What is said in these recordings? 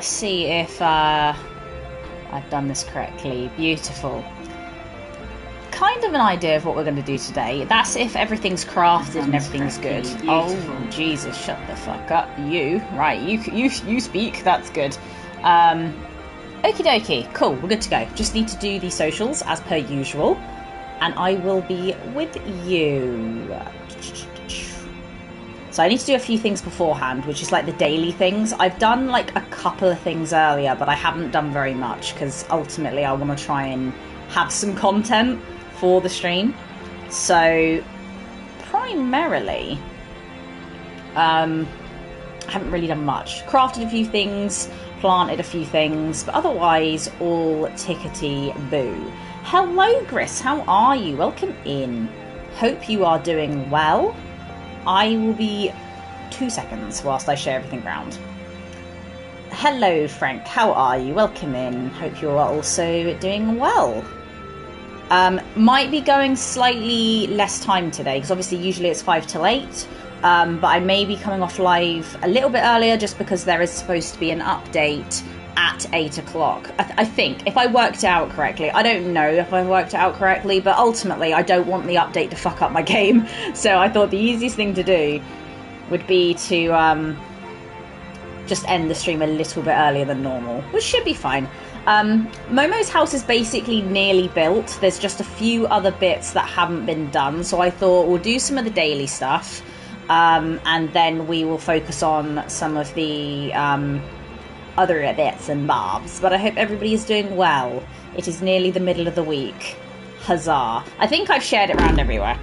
See if I've done this correctly. Beautiful. Kind of an idea of what we're going to do today. That's if everything's crafted and everything's good. Beautiful. Oh, Jesus, shut the fuck up. You. Right, you speak. That's good. Okie dokie. Cool, we're good to go. Just need to do the socials as per usual. And I will be with you. So I need to do a few things beforehand, which is like the daily things. I've done like a couple of things earlier, but I haven't done very much because ultimately I want to try and have some content for the stream. So primarily, I haven't really done much. Crafted a few things, planted a few things, but otherwise all tickety boo. Hello, Gris, how are you? Welcome in. Hope you are doing well. I will be 2 seconds whilst I share everything around. Hello, Frank. How are you? Welcome in. Hope you are also doing well. Might be going slightly less time today, because obviously usually it's 5 till 8. But I may be coming off live a little bit earlier just because there is supposed to be an update at 8 o'clock. I think, if I worked it out correctly. I don't know if I worked it out correctly, but ultimately I don't want the update to fuck up my game. So I thought the easiest thing to do would be to just end the stream a little bit earlier than normal, which should be fine. Momo's house is basically nearly built. There's just a few other bits that haven't been done, so I thought we'll do some of the daily stuff, and then we will focus on some of the other bits and bobs. But I hope everybody is doing well. It is nearly the middle of the week. Huzzah. I think I've shared it around everywhere.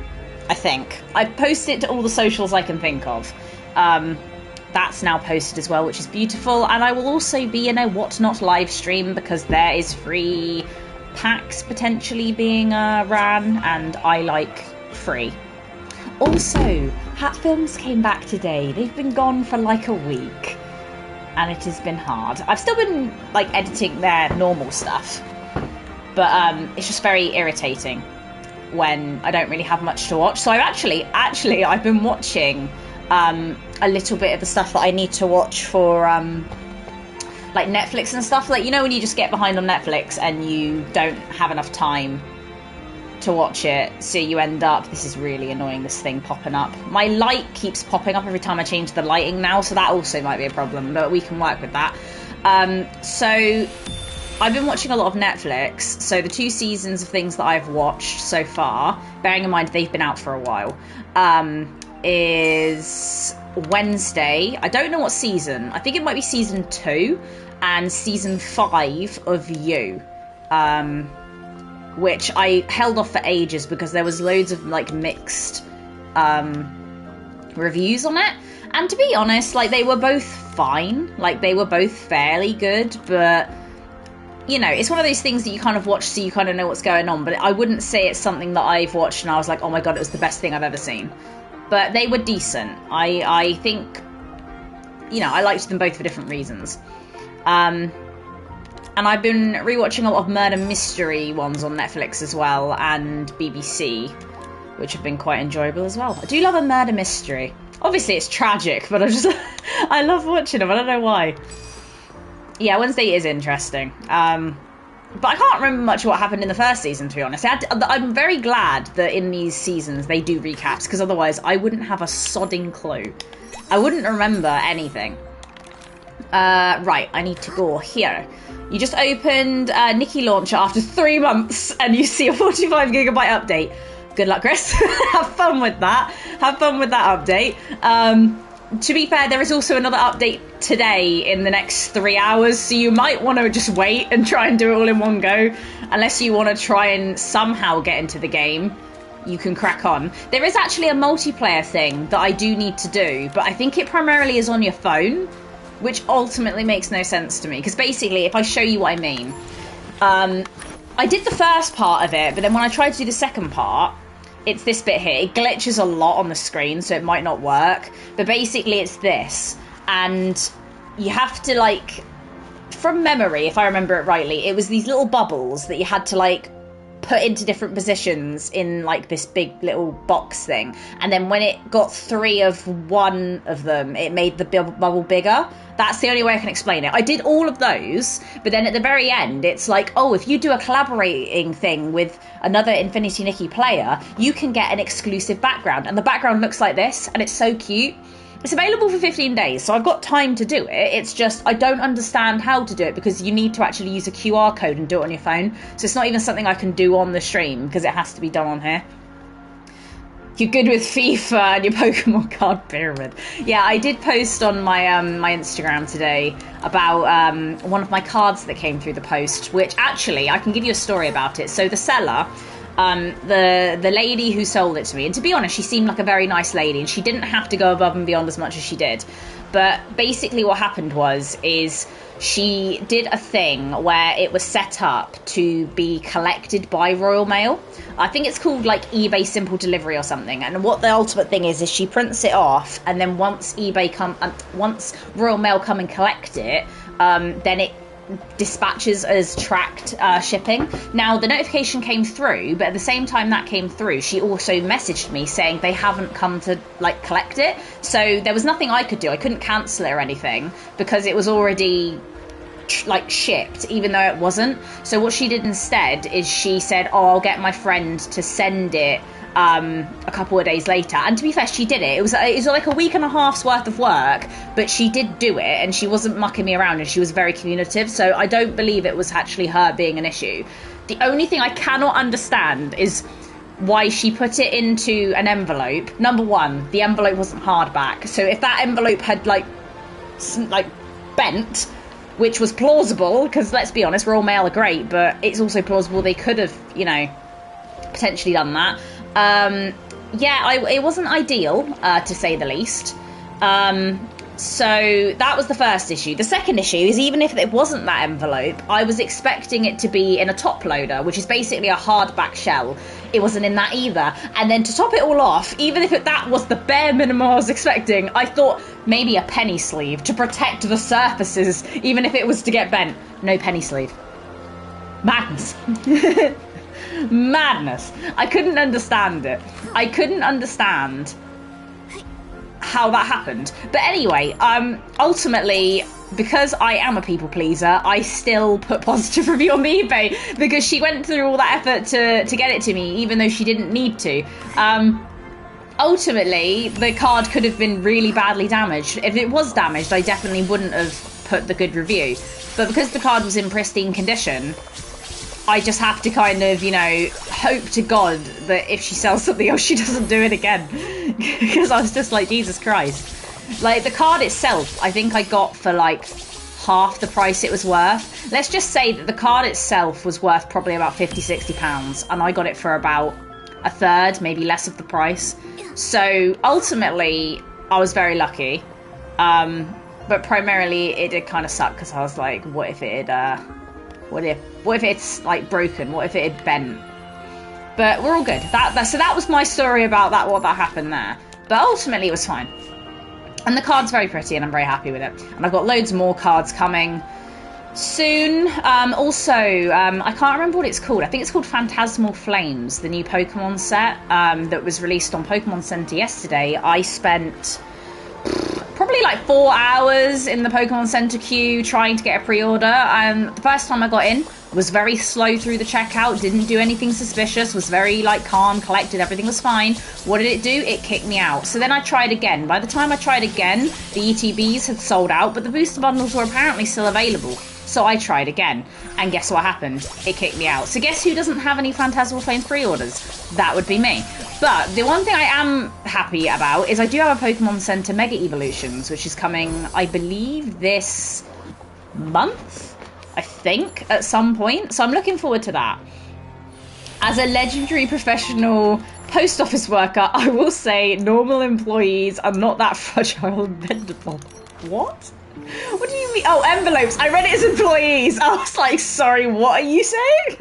I think. I've posted it to all the socials I can think of. That's now posted as well, which is beautiful. And I will also be in a Whatnot live stream because there is free packs potentially being ran, and I like free. Also, Hat Films came back today. They've been gone for like a week, and it has been hard. I've still been like editing their normal stuff, but it's just very irritating when I don't really have much to watch. So I've I've been watching a little bit of the stuff that I need to watch for like Netflix and stuff. Like, you know, when you just get behind on Netflix and you don't have enough time to watch it, so you end up, this is really annoying, this thing popping up. My light keeps popping up every time I change the lighting now, so that also might be a problem, but we can work with that. So I've been watching a lot of Netflix, so the 2 seasons of things that I've watched so far, bearing in mind they've been out for a while, is Wednesday. I don't know what season. I think it might be season 2 and season 5 of You, which I held off for ages because there was loads of like mixed reviews on it. And to be honest, like, they were both fine. Like, they were both fairly good, but you know, it's one of those things that you kind of watch so you kind of know what's going on. But I wouldn't say it's something that I've watched and I was like, oh my god, it was the best thing I've ever seen. But they were decent. I think, you know, I liked them both for different reasons. And I've been rewatching a lot of murder mystery ones on Netflix as well, and BBC, which have been quite enjoyable as well. I do love a murder mystery. Obviously it's tragic, but I love watching them. I don't know why. Yeah, Wednesday is interesting. But I can't remember much of what happened in the first season, to be honest. I'm very glad that in these seasons they do recaps, because otherwise I wouldn't have a sodding clue. I wouldn't remember anything. Right, I need to go here. You just opened Nikki Launcher after 3 months and you see a 45GB update. Good luck, Chris. Have fun with that. Have fun with that update. To be fair, there is also another update today in the next 3 hours, so you might want to just wait and try and do it all in one go. Unless you want to try and somehow get into the game, you can crack on. There is actually a multiplayer thing that I do need to do, but I think it primarily is on your phone, which ultimately makes no sense to me. Because basically, if I show you what I mean, I did the first part of it, but then when I tried to do the second part, it's this bit here. It glitches a lot on the screen, so it might not work. But basically, it's this. And you have to, like, from memory, if I remember it rightly, it was these little bubbles that you had to, like, put into different positions in like this big little box thing, and then when it got 3 of one of them, it made the bubble bigger. That's the only way I can explain it. I did all of those, but then at the very end, it's like, oh, if you do a collaborating thing with another Infinity Nikki player, you can get an exclusive background. And the background looks like this, and it's so cute. It's available for 15 days, so I've got time to do it. It's just, I don't understand how to do it because you need to actually use a QR code and do it on your phone. So it's not even something I can do on the stream because it has to be done on here. You're good with FIFA and your Pokemon card pyramid. Yeah, I did post on my my Instagram today about one of my cards that came through the post, which actually, I can give you a story about it. So the seller, the lady who sold it to me, and to be honest, she seemed like a very nice lady, and she didn't have to go above and beyond as much as she did. But basically what happened is she did a thing where it was set up to be collected by Royal Mail. I think it's called like eBay Simple Delivery or something. And what the ultimate thing is she prints it off, and then once once Royal Mail come and collect it, then it dispatches as tracked shipping. Now the notification came through, but at the same time that came through, she also messaged me saying they haven't come to like collect it. So there was nothing I could do. I couldn't cancel it or anything because it was already like shipped, even though it wasn't. So what she did instead is she said, oh, I'll get my friend to send it a couple of days later. And to be fair, she did it. It was like a week and a half's worth of work, but she did do it, and she wasn't mucking me around, and she was very communicative. So I don't believe it was actually her being an issue. The only thing I cannot understand is why she put it into an envelope. Number one, the envelope wasn't hardback, so if that envelope had like bent, which was plausible, because let's be honest, Royal Mail are great, but it's also plausible they could have, you know, potentially done that. It wasn't ideal, to say the least. So that was the first issue. The second issue is, even if it wasn't that envelope, I was expecting it to be in a top loader, which is basically a hardback shell. It wasn't in that either. And then to top it all off, even if that was the bare minimum I was expecting, I thought maybe a penny sleeve to protect the surfaces, even if it was to get bent. No penny sleeve. Madness. Madness. I couldn't understand it. I couldn't understand how that happened. But anyway, ultimately, because I am a people pleaser, I still put positive review on the eBay because she went through all that effort to get it to me, even though she didn't need to. Ultimately, the card could have been really badly damaged. If it was damaged, I definitely wouldn't have put the good review. But because the card was in pristine condition, I just have to kind of, you know, hope to God that if she sells something else, she doesn't do it again. Because I was just like, Jesus Christ. Like, the card itself, I think I got for like half the price it was worth. Let's just say that the card itself was worth probably about £50-60, and I got it for about a third, maybe less of the price. So ultimately, I was very lucky. But primarily, it did kind of suck because I was like, what if it had... What if it's like broken? What if it had bent? But we're all good. So that was my story about that. What that happened there. But ultimately, it was fine. And the card's very pretty, and I'm very happy with it. And I've got loads more cards coming soon. Also, I can't remember what it's called. I think it's called Phantasmal Flames, the new Pokemon set that was released on Pokemon Center yesterday. I spent probably like 4 hours in the Pokemon Center queue trying to get a pre-order. The first time I got in, was very slow through the checkout, didn't do anything suspicious, was very like calm, collected, everything was fine. What did it do? It kicked me out. So then I tried again. By the time I tried again, the ETBs had sold out, but the booster bundles were apparently still available. So I tried again, and guess what happened? It kicked me out. So guess who doesn't have any Phantasmal Flames pre-orders? That would be me. But the one thing I am happy about is I do have a Pokemon Center Mega Evolutions, which is coming, I believe, this month, I think, at some point. So I'm looking forward to that. As a legendary professional post office worker, I will say normal employees are not that fragile and bendable. What? What do you mean? Oh, envelopes. I read it as employees. I was like, sorry, what are you saying?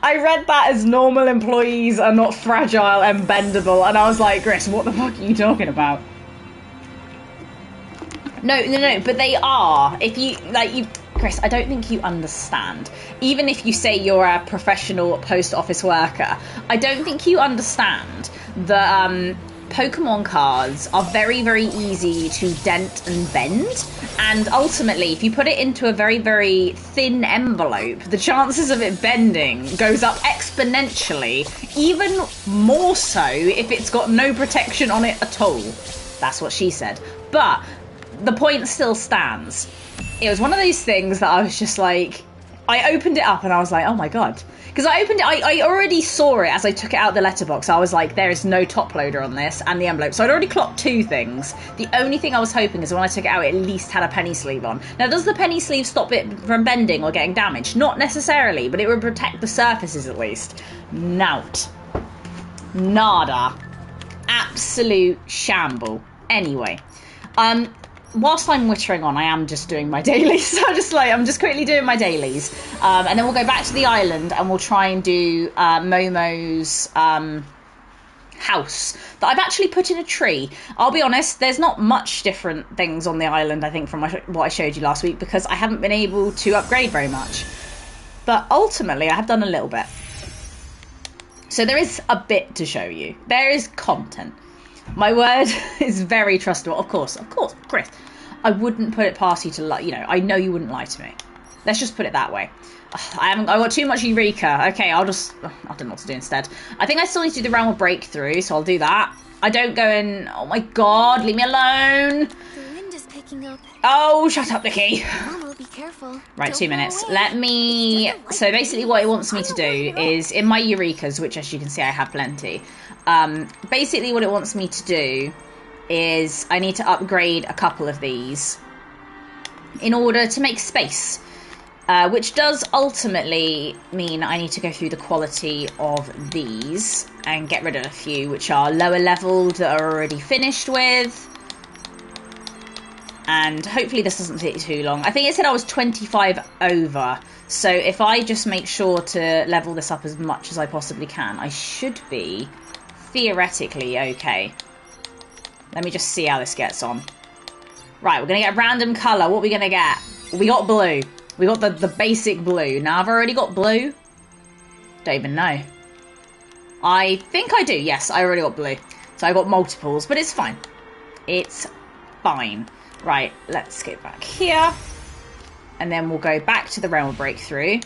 I read that as normal employees are not fragile and bendable. And I was like, Chris, what the fuck are you talking about? No, but they are. If you, Chris, I don't think you understand. Even if you say you're a professional post office worker, I don't think you understand that Pokemon cards are very, very easy to dent and bend. And ultimately, if you put it into a very, very thin envelope, the chances of it bending goes up exponentially, even more so if it's got no protection on it at all. That's what she said. But the point still stands. It was one of those things that I was just like, I opened it up and I was like, oh my god. Because I opened it, I already saw it as I took it out of the letterbox. I was like, there is no top loader on this and the envelope. So I'd already clocked two things. The only thing I was hoping is when I took it out, it at least had a penny sleeve on. Now, does the penny sleeve stop it from bending or getting damaged? Not necessarily, but it would protect the surfaces at least. Nout. Nada. Absolute shamble. Anyway, whilst I'm wittering on, I am just doing my dailies. So I'm just quickly doing my dailies. And then we'll go back to the island and we'll try and do Momo's house that I've actually put in a tree. I'll be honest, there's not much different things on the island, I think, from what I showed you last week, because I haven't been able to upgrade very much. But ultimately, I have done a little bit. So there is a bit to show you. There is content. My word is very trustable. Of course, Chris. I wouldn't put it past you to lie. You know, I know you wouldn't lie to me. Let's just put it that way. I got too much Eureka. Okay, I don't know what to do instead. I think I still need to do the Realm of Breakthrough, so I'll do that. I don't go in... Oh my god, leave me alone. The wind is picking up. Oh, shut up, Nikki. Momo, be careful. Right, Don't 2 minutes. fall away. Let me... So basically what it wants me to do is, in my Eurekas, which as you can see I have plenty, basically what it wants me to do is I need to upgrade a couple of these in order to make space, which does ultimately mean I need to go through the quality of these and get rid of a few which are lower leveled that are already finished with. And hopefully this doesn't take too long. I think it said I was 25 over, so if I just make sure to level this up as much as I possibly can, I should be theoretically okay. Let me just see how this gets on. Right, we're going to get a random colour. What are we going to get? We got blue. We got the basic blue. Now, I've already got blue. Don't even know. I think I do. Yes, I already got blue. So I got multiples, but it's fine. It's fine. Right, let's get back here. And then we'll go back to the Realm of Breakthrough.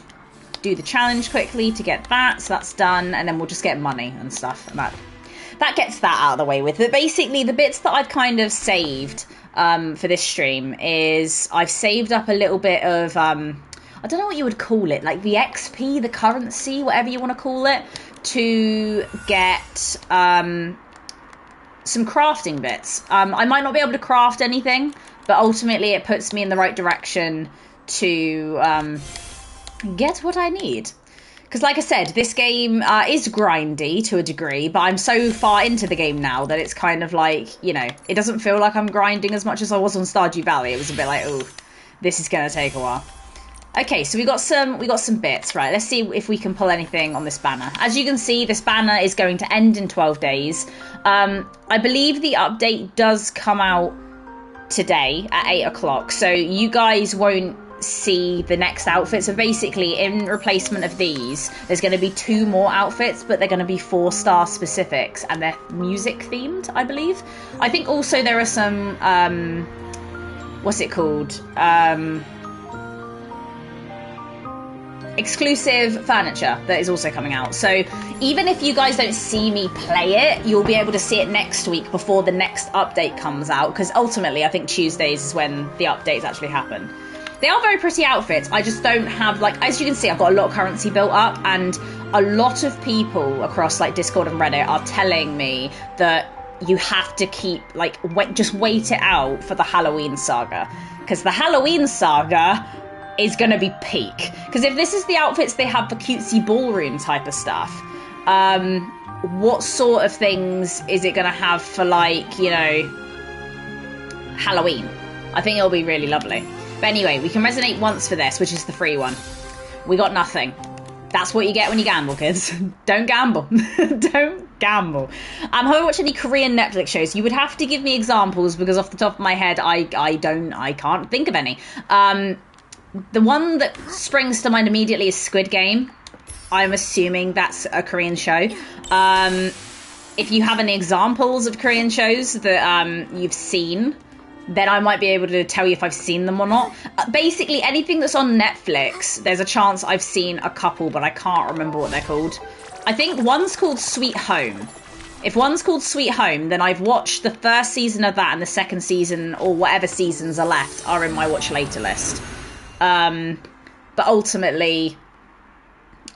Do the challenge quickly to get that. So that's done. And then we'll just get money and stuff. And that gets that out of the way with. But basically, the bits that I've kind of saved for this stream is I've saved up a little bit of, I don't know what you would call it, like the XP, the currency, whatever you want to call it, to get some crafting bits. I might not be able to craft anything, but ultimately it puts me in the right direction to get what I need. Because like I said, this game is grindy to a degree, but I'm so far into the game now that it's kind of like, you know, it doesn't feel like I'm grinding as much as I was on Stardew Valley. It was a bit like, oh, this is going to take a while. Okay, so we got some bits, right? Let's see if we can pull anything on this banner. As you can see, this banner is going to end in 12 days. I believe the update does come out today at 8 o'clock, so you guys won't see the next outfit. So basically, in replacement of these, there's going to be 2 more outfits, but they're going to be 4-star specifics, and they're music themed, I believe. I think also there are some what's it called, exclusive furniture that is also coming out. So even if you guys don't see me play it, you'll be able to see it next week before the next update comes out, because ultimately I think Tuesdays is when the updates actually happen. They are very pretty outfits. I just don't have, like, as you can see, I've got a lot of currency built up, and a lot of people across, like, Discord and Reddit are telling me that you have to keep, like, just wait it out for the Halloween saga. Because the Halloween saga is going to be peak. Because if this is the outfits they have for cutesy ballroom type of stuff, what sort of things is it going to have for, like, you know, Halloween? I think it'll be really lovely. But anyway, we can resonate once for this, which is the free one. We got nothing. That's what you get when you gamble, kids. Don't gamble. Don't gamble. Have you watched any Korean Netflix shows? You would have to give me examples because off the top of my head, I can't think of any. The one that springs to mind immediately is Squid Game. I'm assuming that's a Korean show. If you have any examples of Korean shows that you've seen, then I might be able to tell you if I've seen them or not. Basically, anything that's on Netflix, there's a chance I've seen a couple, but I can't remember what they're called. I think one's called Sweet Home. If one's called Sweet Home, then I've watched the first season of that, and the second season, or whatever seasons are left, are in my watch later list. But ultimately,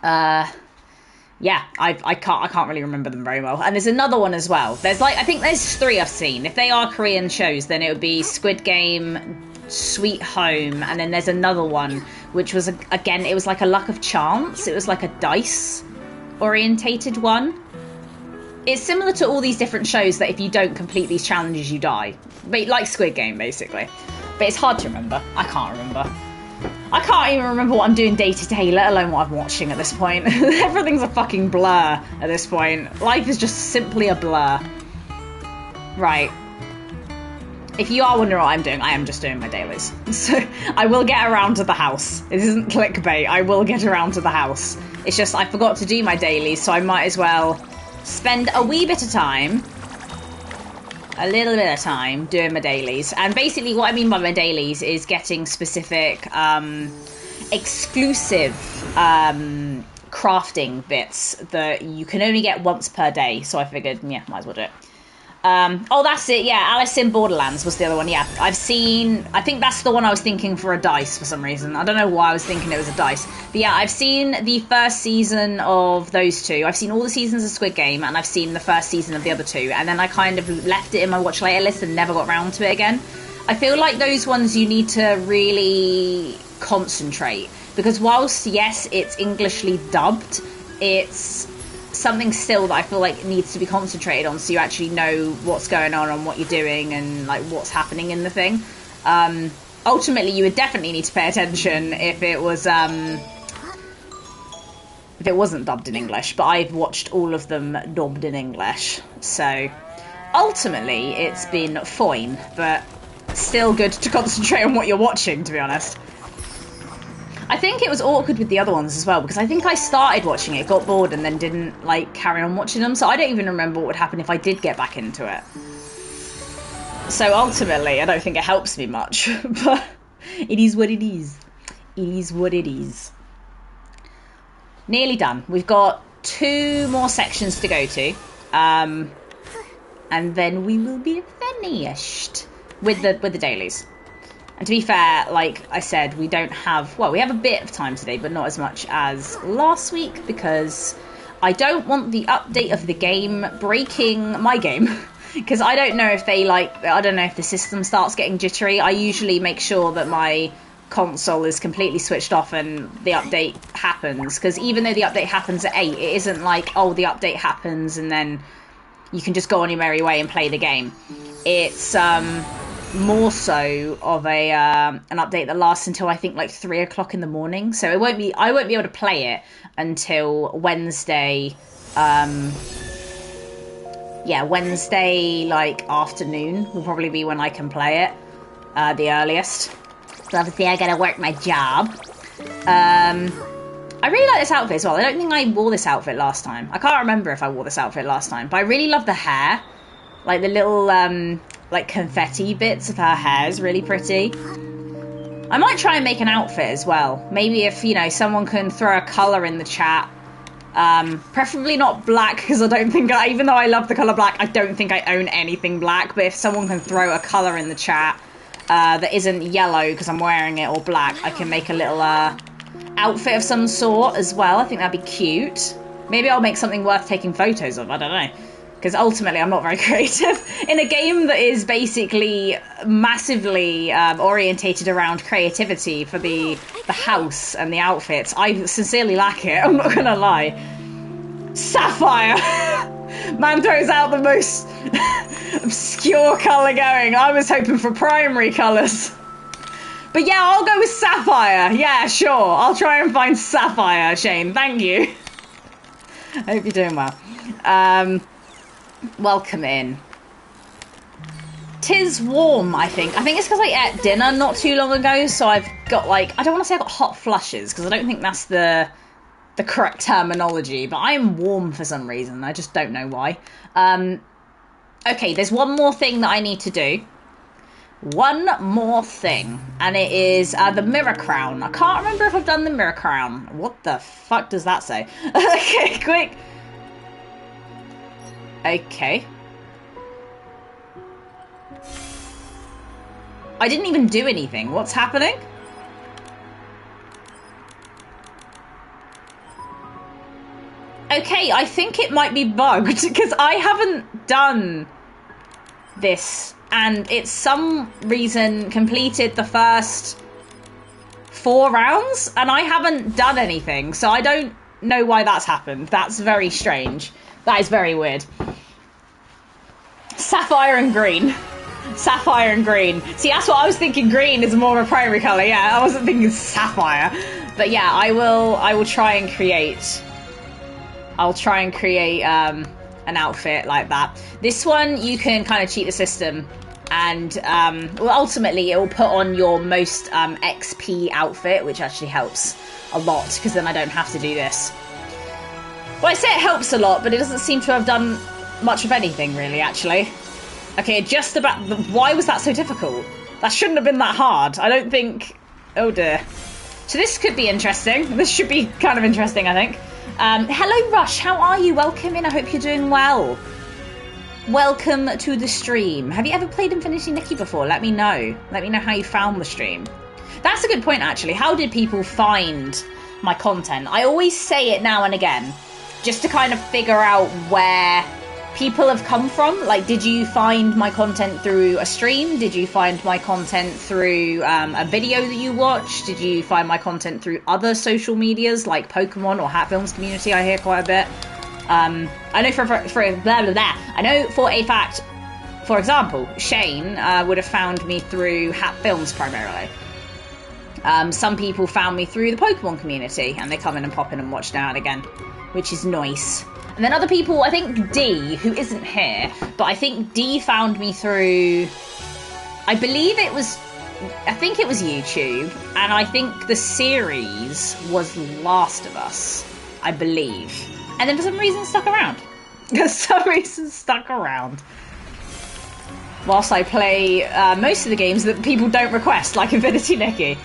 yeah, I can't really remember them very well. And there's another one as well. There's I think there's 3 I've seen. If they are Korean shows, then it would be Squid Game, Sweet Home, and then there's another one, which was, again, it was like a luck of chance. It was like a dice orientated one. It's similar to all these different shows that if you don't complete these challenges, you die. But like Squid Game, basically. But it's hard to remember. I can't remember. I can't even remember what I'm doing day to day, let alone what I'm watching at this point. Everything's a fucking blur at this point. Life is just simply a blur. Right. If you are wondering what I'm doing, I am just doing my dailies. So I will get around to the house. It isn't clickbait. I will get around to the house. It's just I forgot to do my dailies, so I might as well spend a wee bit of time, a little bit of time doing my dailies. And basically what I mean by my dailies is getting specific exclusive crafting bits that you can only get once per day. So I figured, yeah, might as well do it. Oh, that's it. Yeah, Alice in Borderlands was the other one. Yeah, I think that's the one I was thinking for a dice for some reason. I don't know why I was thinking it was a dice. But yeah, I've seen the first season of those 2. I've seen all the seasons of Squid Game, and I've seen the first season of the other 2. And then I kind of left it in my watch later list and never got round to it again. I feel like those ones you need to really concentrate. Because whilst, yes, it's Englishly dubbed, it's something still that I feel like needs to be concentrated on, so you actually know what's going on and what you're doing and like what's happening in the thing. Ultimately, you would definitely need to pay attention if it wasn't dubbed in English, but I've watched all of them dubbed in English, so ultimately it's been fine, but still good to concentrate on what you're watching, to be honest. I think it was awkward with the other ones as well, because I think I started watching it, got bored, and then didn't, like, carry on watching them, so I don't even remember what would happen if I did get back into it. So ultimately, I don't think it helps me much, but it is what it is. It is what it is. Nearly done. We've got 2 more sections to go to, and then we will be finished with the dailies. And to be fair, like I said, we don't have... Well, we have a bit of time today, but not as much as last week, because I don't want the update of the game breaking my game. Because I don't know if they, like... I don't know if the system starts getting jittery. I usually make sure that my console is completely switched off and the update happens. Because even though the update happens at 8, it isn't like, oh, the update happens and then you can just go on your merry way and play the game. It's... more so of a an update that lasts until I think like 3 o'clock in the morning, so I won't be able to play it until Wednesday. Wednesday like afternoon will probably be when I can play it, the earliest. So obviously I gotta work my job. I really like this outfit as well. I don't think I wore this outfit last time. I can't remember if I wore this outfit last time, but I really love the hair, like the little like confetti bits of her hair is really pretty. I might try and make an outfit as well. Maybe if, you know, someone can throw a colour in the chat. Preferably not black, because I don't think, even though I love the colour black, I don't think I own anything black. But if someone can throw a colour in the chat that isn't yellow because I'm wearing it, or black, I can make a little outfit of some sort as well. I think that'd be cute. Maybe I'll make something worth taking photos of, I don't know. Because ultimately I'm not very creative. In a game that is basically massively orientated around creativity for the house and the outfits, I sincerely lack it, I'm not gonna lie. Sapphire! Man throws out the most obscure colour going. I was hoping for primary colours. But yeah, I'll go with Sapphire. Yeah, sure. I'll try and find Sapphire, Shane. Thank you. I hope you're doing well. Welcome in. 'Tis warm, I think. I think it's because I ate dinner not too long ago, so I've got like, I don't want to say I've got hot flushes, because I don't think that's the correct terminology, but I am warm for some reason. I just don't know why. Okay, there's one more thing that I need to do. One more thing, and it is the mirror crown. I can't remember if I've done the mirror crown. What the fuck does that say? Okay, quick. Okay. I didn't even do anything. What's happening? Okay, I think it might be bugged because I haven't done this, and it's some reason completed the first 4 rounds and I haven't done anything, so I don't know why that's happened. That's very strange. That is very weird. Sapphire and green. Sapphire and green. See, that's what I was thinking. Green is more of a primary colour. Yeah, I wasn't thinking sapphire. But yeah, I will try and create. I'll try and create an outfit like that. This one, you can kind of cheat the system, and well, ultimately it will put on your most XP outfit, which actually helps a lot because then I don't have to do this. Well, I say it helps a lot, but it doesn't seem to have done much of anything really, actually. Okay, just about. Why was that so difficult? That shouldn't have been that hard. I don't think. Oh dear. So this could be interesting. This should be kind of interesting, I think. Hello, Rush. How are you? Welcome in. I hope you're doing well. Welcome to the stream. Have you ever played Infinity Nikki before? Let me know. Let me know how you found the stream. That's a good point, actually. How did people find my content? I always say it now and again, just to kind of figure out where people have come from. Like, did you find my content through a stream? Did you find my content through a video that you watched? Did you find my content through other social medias like Pokemon or Hat Films community? I hear quite a bit. I know for blah blah blah. I know for a fact, for example, Shane would have found me through Hat Films primarily. Some people found me through the Pokemon community, and they come in and pop in and watch now and again, which is nice. And then other people, I think D, who isn't here, but I think D found me through, I think it was YouTube, and I think the series was Last of Us, I believe. And then for some reason stuck around. Whilst I play most of the games that people don't request, like Infinity Nikki.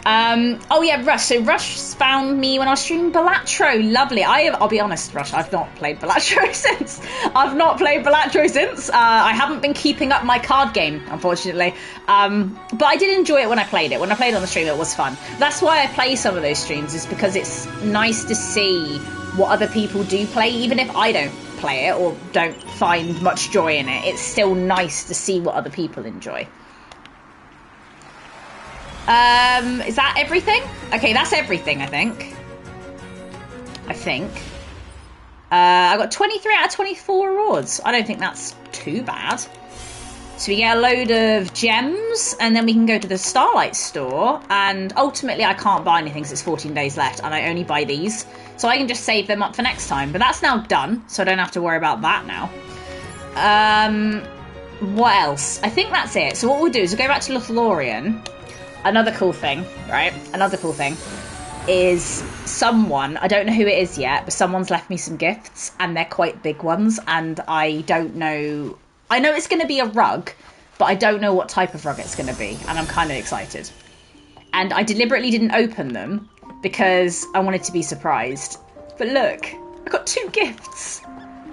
Oh yeah, Rush. So Rush found me when I was streaming Balatro. Lovely. I'll be honest, Rush, I've not played Balatro since. I haven't been keeping up my card game, unfortunately. But I did enjoy it when I played it. When I played it on the stream, it was fun. That's why I play some of those streams, is because it's nice to see what other people do play, even if I don't play it or don't find much joy in it. It's still nice to see what other people enjoy. Is that everything? Okay, that's everything, I think. I got 23 out of 24 rewards. I don't think that's too bad. So we get a load of gems, and then we can go to the Starlight store, and ultimately I can't buy anything because it's 14 days left, and I only buy these. So I can just save them up for next time. But that's now done, so I don't have to worry about that now. What else? I think that's it. So what we'll do is we'll go back to Lothlorien. Another cool thing, right? Another cool thing is someone, I don't know who it is yet, but someone's left me some gifts, and they're quite big ones, and I don't know. I know it's going to be a rug, but I don't know what type of rug it's going to be, and I'm kind of excited. And I deliberately didn't open them because I wanted to be surprised. But look, I got 2 gifts.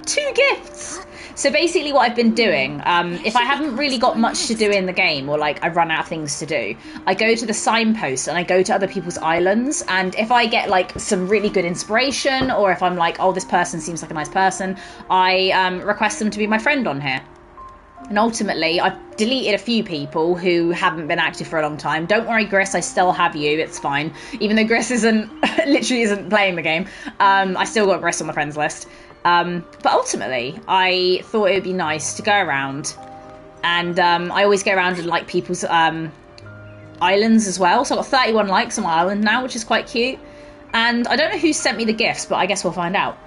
2 gifts! So basically what I've been doing, if I haven't really got much to do in the game, or like I've run out of things to do, I go to the signpost and I go to other people's islands, and if I get like some really good inspiration, or if I'm like, oh, this person seems like a nice person, I request them to be my friend on here. And ultimately, I've deleted a few people who haven't been active for a long time. Don't worry, Gris, I still have you. It's fine. Even though Gris literally isn't playing the game, I still got Gris on the friends list. But ultimately, I thought it would be nice to go around, and I always go around and like people's islands as well. So I've got 31 likes on my island now, which is quite cute. And I don't know who sent me the gifts, but I guess we'll find out.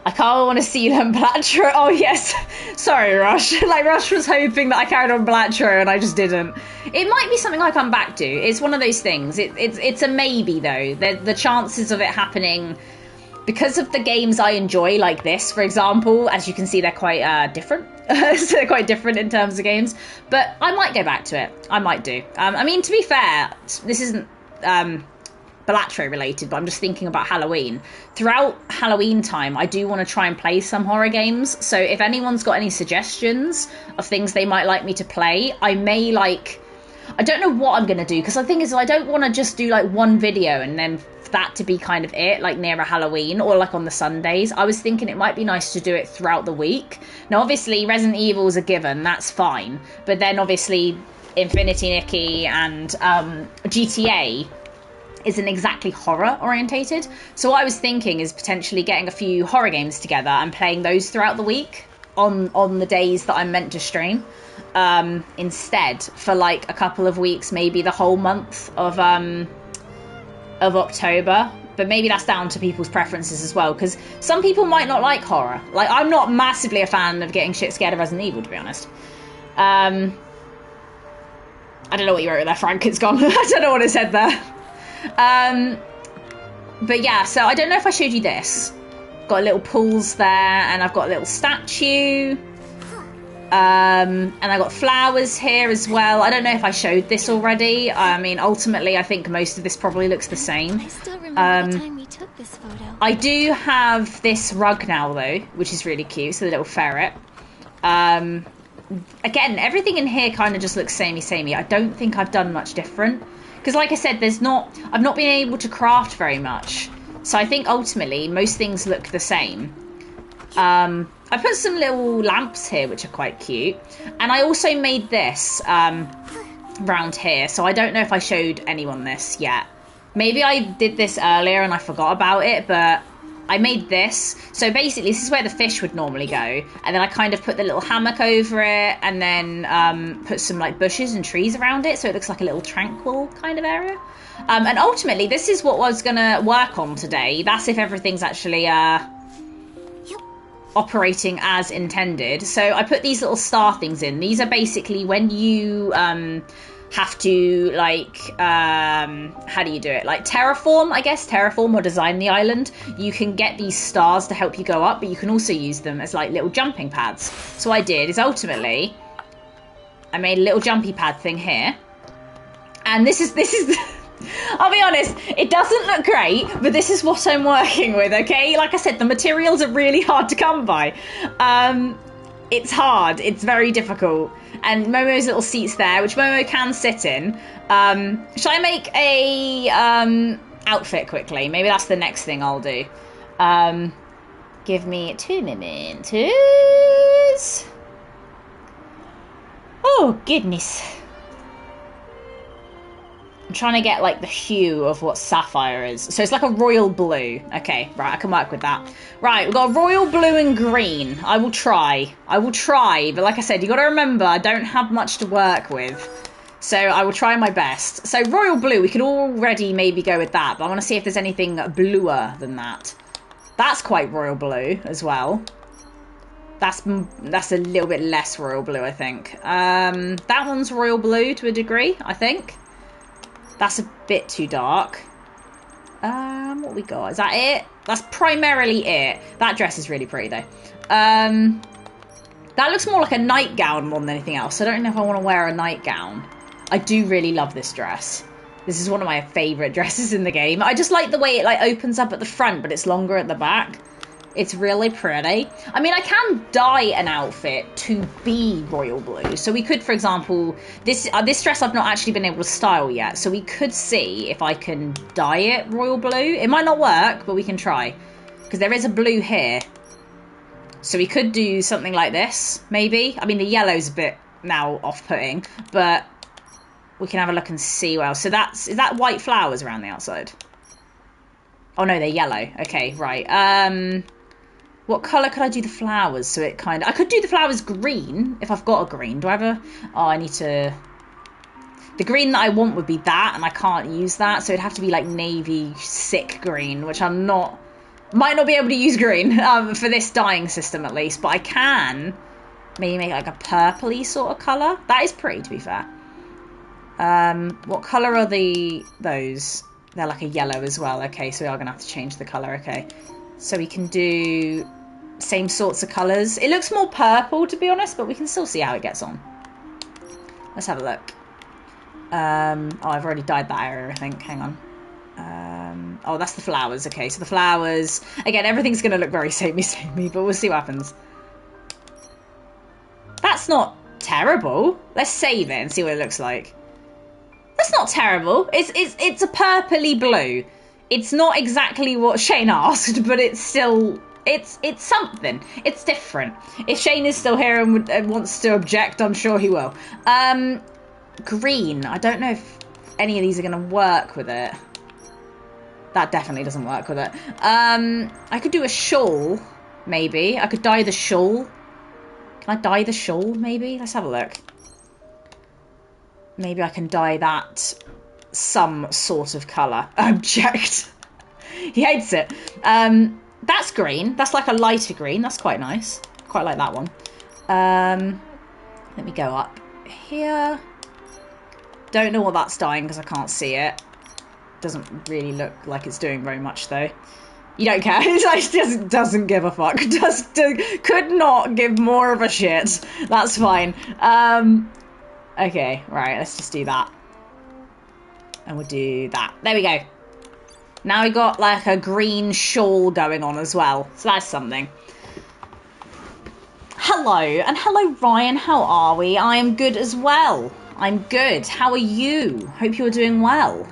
I can't want to see you learn Blatro. Oh, yes. Sorry, Rush. Like, Rush was hoping that I carried on Blatro, and I just didn't. It might be something I come back to. It's one of those things. It's a maybe, though. The chances of it happening, because of the games I enjoy, like this, for example, as you can see, they're quite different. So they're quite different in terms of games. But I might go back to it. I might do. I mean, to be fair, this isn't... Blatro related, but I'm just thinking about Halloween. Throughout Halloween time, I do want to try and play some horror games. So if anyone's got any suggestions of things they might like me to play, I may like... I don't know what I'm going to do, because the thing is, I don't want to just do like one video and then that to be kind of it, like near a Halloween or like on the Sundays. I was thinking it might be nice to do it throughout the week. Now, obviously, Resident Evil's a given, that's fine. But then obviously, Infinity Nikki and GTA isn't exactly horror orientated. So what I was thinking is potentially getting a few horror games together and playing those throughout the week on the days that I'm meant to stream. Instead, for like a couple of weeks, maybe the whole month of October. But maybe that's down to people's preferences as well, because some people might not like horror. Like, I'm not massively a fan of getting shit scared of Resident Evil, to be honest. I don't know what you wrote there, Frank. It's gone. I don't know what it said there. But yeah, so I don't know if I showed you this. Got little pools there, and I've got a little statue. And I've got flowers here as well. I don't know if I showed this already. I mean, ultimately, I think most of this probably looks the same. I still remember the time we took this photo. I do have this rug now, though, which is really cute. So the little ferret. Again, everything in here kind of just looks samey. I don't think I've done much different. Because like I said, I've not been able to craft very much. So I think ultimately most things look the same. I put some little lamps here, which are quite cute. And I also made this round here. So I don't know if I showed anyone this yet. Maybe I did this earlier and I forgot about it, but I made this. So basically, this is where the fish would normally go. And then I kind of put the little hammock over it and then put some like bushes and trees around it. So it looks like a little tranquil kind of area. And ultimately, this is what I was going to work on today. That's if everything's actually operating as intended. So I put these little star things in. These are basically when you have to like how do you do it, like terraform or design the island. You can get these stars to help you go up, but you can also use them as like little jumping pads. So what I did is ultimately I made a little jumpy pad thing here, and this is I'll be honest, it doesn't look great, but this is what I'm working with, okay? Like I said, the materials are really hard to come by. It's hard. It's very difficult. And Momo's little seats there, which Momo can sit in. Shall I make a outfit quickly? Maybe that's the next thing I'll do. Give me 2 minutes. Oh, goodness. I'm trying to get like the hue of what sapphire is. So it's like a royal blue. Okay, right, I can work with that. Right, we've got royal blue and green. I will try, but like I said, you got to remember, I don't have much to work with. So I will try my best. So royal blue, we could already maybe go with that, but I want to see if there's anything bluer than that. That's quite royal blue as well. That's a little bit less royal blue, I think. That one's royal blue to a degree, I think. That's a bit too dark. What we got? Is that it? That's primarily it. That dress is really pretty, though. That looks more like a nightgown more than anything else. I don't know if I want to wear a nightgown. I do really love this dress. This is one of my favourite dresses in the game. I just like the way it like opens up at the front, but it's longer at the back. It's really pretty. I mean, I can dye an outfit to be royal blue. So we could, for example, this dress I've not actually been able to style yet. So we could see if I can dye it royal blue. It might not work, but we can try. Because there is a blue here. So we could do something like this, maybe. I mean, the yellow's a bit now off-putting, but we can have a look and see what else. So is that white flowers around the outside? Oh no, they're yellow. Okay, right. What colour could I do the flowers? So it kind of... I could do the flowers green, if I've got a green. Do I have a... Oh, I need to... The green that I want would be that, and I can't use that, so it'd have to be like navy sick green, which I'm not... Might not be able to use green for this dyeing system at least, but I can maybe make like a purpley sort of colour. That is pretty, to be fair. What colour are those? They're like a yellow as well. Okay, so we are going to have to change the colour. Okay, so we can do same sorts of colours. It looks more purple, to be honest, but we can still see how it gets on. Let's have a look. Oh, I've already dyed that area, I think. Hang on. Oh, that's the flowers. Okay, so the flowers... Again, everything's going to look very samey, but we'll see what happens. That's not terrible. Let's save it and see what it looks like. That's not terrible. It's a purpley blue. It's not exactly what Shane asked, but it's still... It's something. It's different. If Shane is still here and wants to object, I'm sure he will. Green. I don't know if any of these are going to work with it. That definitely doesn't work with it. I could do a shawl, maybe. I could dye the shawl. Can I dye the shawl, maybe? Let's have a look. Maybe I can dye that some sort of colour. Object. He hates it. That's green. That's like a lighter green. That's quite nice. Quite like that one. Let me go up here. Don't know what that's dyeing because I can't see it. Doesn't really look like it's doing very much though. You don't care. It just doesn't give a fuck. Could not give more of a shit. That's fine. Okay, right, let's just do that. And we'll do that. There we go. Now we got like a green shawl going on as well. So that's something. Hello, and hello Ryan, how are we? I am good as well. I'm good. How are you? Hope you're doing well.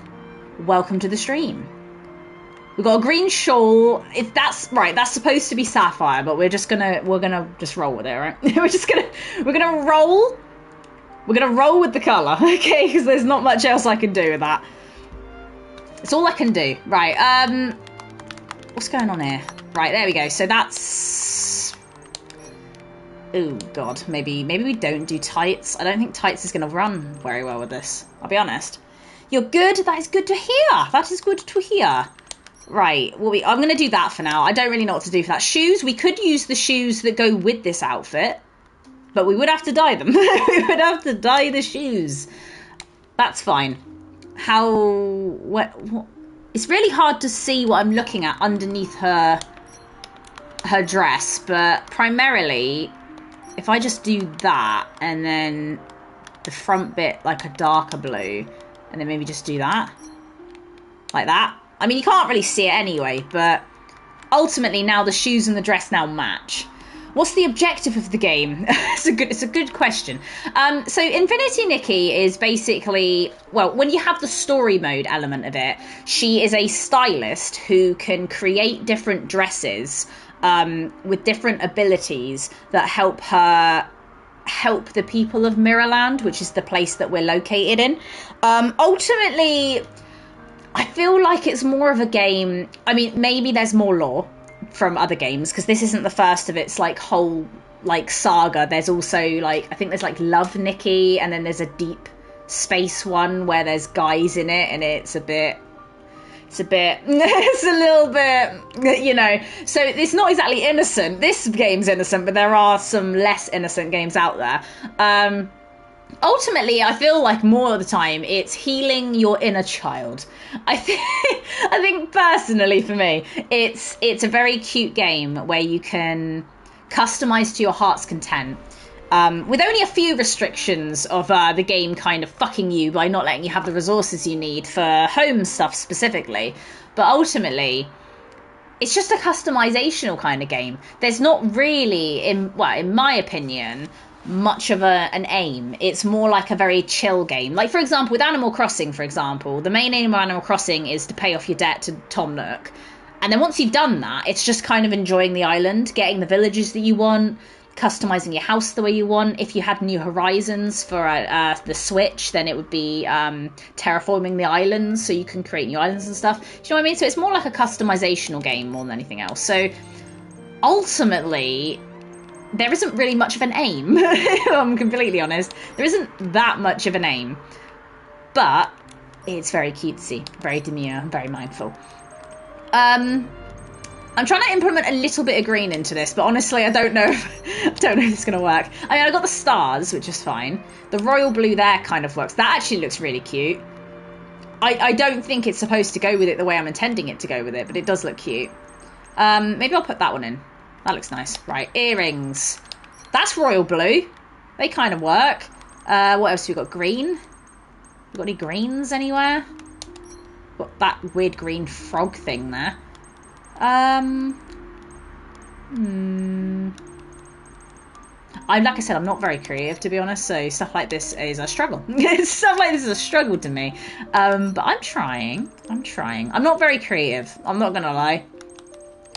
Welcome to the stream. We've got a green shawl. If that's right, that's supposed to be sapphire, but we're gonna just roll with it, right? we're gonna roll. We're gonna roll with the colour, okay? Because there's not much else I can do with that. It's all I can do. Right, what's going on here? Right, there we go. So that's... Oh, God. Maybe we don't do tights. I don't think tights is going to run very well with this. I'll be honest. You're good? That is good to hear. That is good to hear. Right, well, I'm going to do that for now. I don't really know what to do for that. Shoes, we could use the shoes that go with this outfit, but we would have to dye them. We would have to dye the shoes. That's fine. What? It's really hard to see what I'm looking at underneath her dress, but primarily, if I just do that, and then the front bit like a darker blue, and then maybe just do that, like that. I mean, you can't really see it anyway, but ultimately now the shoes and the dress now match. What's the objective of the game? It's a good question. So Infinity Nikki is basically, well, when you have the story mode element of it, she is a stylist who can create different dresses with different abilities that help her help the people of Mirrorland, which is the place that we're located in. Ultimately, I feel like it's more of a game. I mean, maybe there's more lore from other games, because this isn't the first of its like whole like saga. There's also like, I think there's like Love Nikki, and then there's a deep space one where there's guys in it, and it's a little bit, you know, so it's not exactly innocent. This game's innocent, but there are some less innocent games out there. Ultimately, I feel like more of the time it's healing your inner child. I think personally for me, it's a very cute game where you can customize to your heart's content. With only a few restrictions of the game kind of fucking you by not letting you have the resources you need for home stuff specifically. But ultimately, it's just a customizational kind of game. There's not really, in my opinion, much of an aim. It's more like a very chill game. Like, for example, with Animal Crossing, for example, the main aim of Animal Crossing is to pay off your debt to Tom Nook. And then once you've done that, it's just kind of enjoying the island, getting the villages that you want, customizing your house the way you want. If you had New Horizons for the Switch, then it would be terraforming the islands so you can create new islands and stuff. Do you know what I mean? So it's more like a customizational game more than anything else. So ultimately, there isn't really much of an aim. I'm completely honest. There isn't that much of an aim. but it's very cutesy, very demure, very mindful. I'm trying to implement a little bit of green into this, but honestly, I don't know if it's going to work. I mean, I got the stars, which is fine. The royal blue there kind of works. That actually looks really cute. I don't think it's supposed to go with it the way I'm intending it to go with it, but it does look cute. Maybe I'll put that one in. That looks nice. Right, earrings. That's royal blue. They kind of work. What else have we got? Green? We got any greens anywhere? Got that weird green frog thing there. Like I said, I'm not very creative, to be honest, so stuff like this is a struggle. Stuff like this is a struggle to me. But I'm trying. I'm not very creative, I'm not gonna lie.